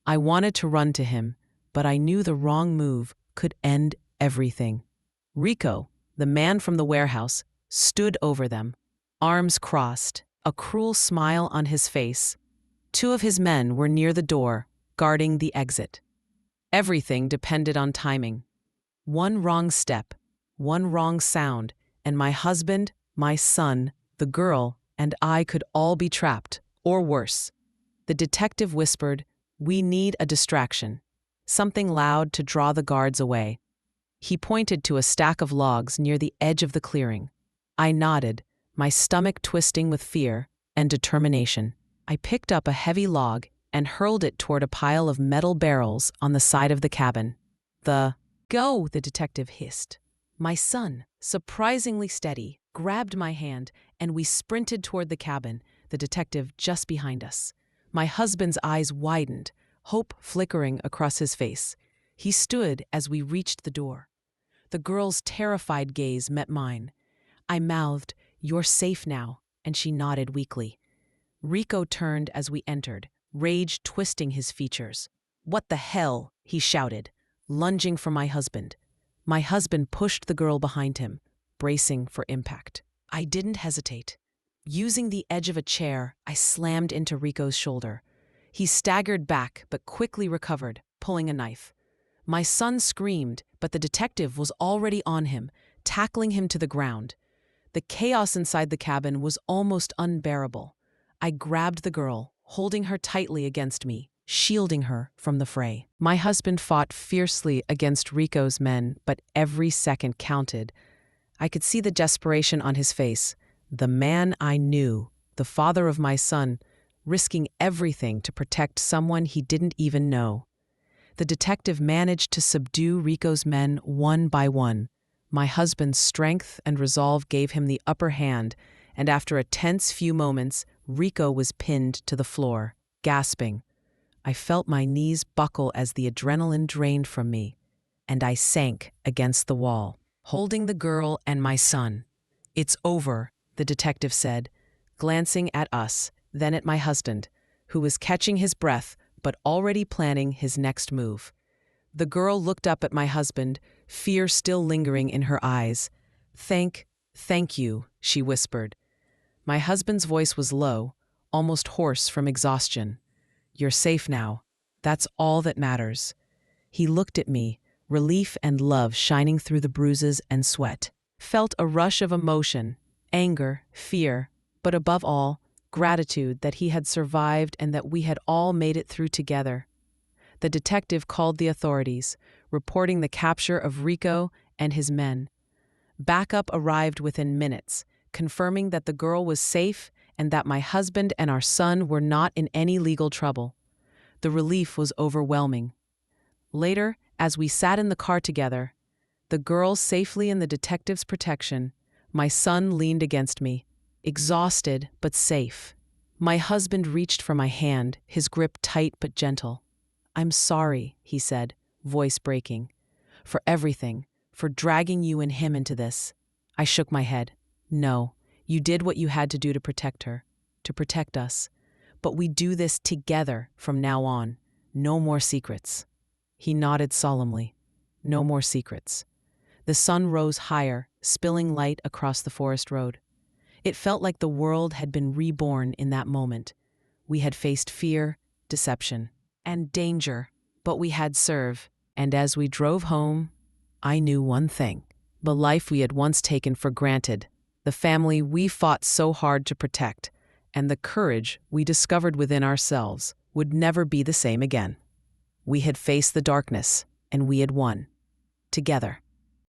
I wanted to run to him, but I knew the wrong move could end everything. Rico, the man from the warehouse, stood over them, arms crossed, a cruel smile on his face. Two of his men were near the door, guarding the exit. Everything depended on timing. One wrong step, one wrong sound, and my husband, my son, the girl, and I could all be trapped, or worse. The detective whispered, "We need a distraction. Something loud to draw the guards away." He pointed to a stack of logs near the edge of the clearing. I nodded, my stomach twisting with fear and determination. I picked up a heavy log and hurled it toward a pile of metal barrels on the side of the cabin. "Go," the detective hissed. My son, surprisingly steady, grabbed my hand, and we sprinted toward the cabin, the detective just behind us. My husband's eyes widened, hope flickering across his face. He stood as we reached the door. The girl's terrified gaze met mine. I mouthed, "You're safe now," and she nodded weakly. Rico turned as we entered, rage twisting his features. "What the hell?" he shouted, lunging for my husband. My husband pushed the girl behind him, bracing for impact. I didn't hesitate. Using the edge of a chair, I slammed into Rico's shoulder. He staggered back, but quickly recovered, pulling a knife. My son screamed, but the detective was already on him, tackling him to the ground. The chaos inside the cabin was almost unbearable. I grabbed the girl, holding her tightly against me, shielding her from the fray. My husband fought fiercely against Rico's men, but every second counted. I could see the desperation on his face. The man I knew, the father of my son, risking everything to protect someone he didn't even know. The detective managed to subdue Rico's men one by one. My husband's strength and resolve gave him the upper hand, and after a tense few moments, Rico was pinned to the floor, gasping. I felt my knees buckle as the adrenaline drained from me, and I sank against the wall, holding the girl and my son. "It's over," the detective said, glancing at us, then at my husband, who was catching his breath but already planning his next move. The girl looked up at my husband, fear still lingering in her eyes. Thank you," she whispered. My husband's voice was low, almost hoarse from exhaustion. "You're safe now. That's all that matters." He looked at me, relief and love shining through the bruises and sweat. Felt a rush of emotion, anger, fear, but above all, gratitude that he had survived and that we had all made it through together. The detective called the authorities, reporting the capture of Rico and his men. Backup arrived within minutes, confirming that the girl was safe and that my husband and our son were not in any legal trouble. The relief was overwhelming. Later, as we sat in the car together, the girl safely in the detective's protection, my son leaned against me, exhausted but safe. My husband reached for my hand, his grip tight but gentle. "I'm sorry," he said, voice breaking, "for everything, for dragging you and him into this." I shook my head. "No, you did what you had to do to protect her, to protect us. But we do this together from now on. No more secrets." He nodded solemnly. No more secrets. The sun rose higher, spilling light across the forest road. It felt like the world had been reborn in that moment. We had faced fear, deception, and danger, but we had served. And as we drove home, I knew one thing. The life we had once taken for granted, the family we fought so hard to protect, and the courage we discovered within ourselves would never be the same again. We had faced the darkness, and we had won. Together.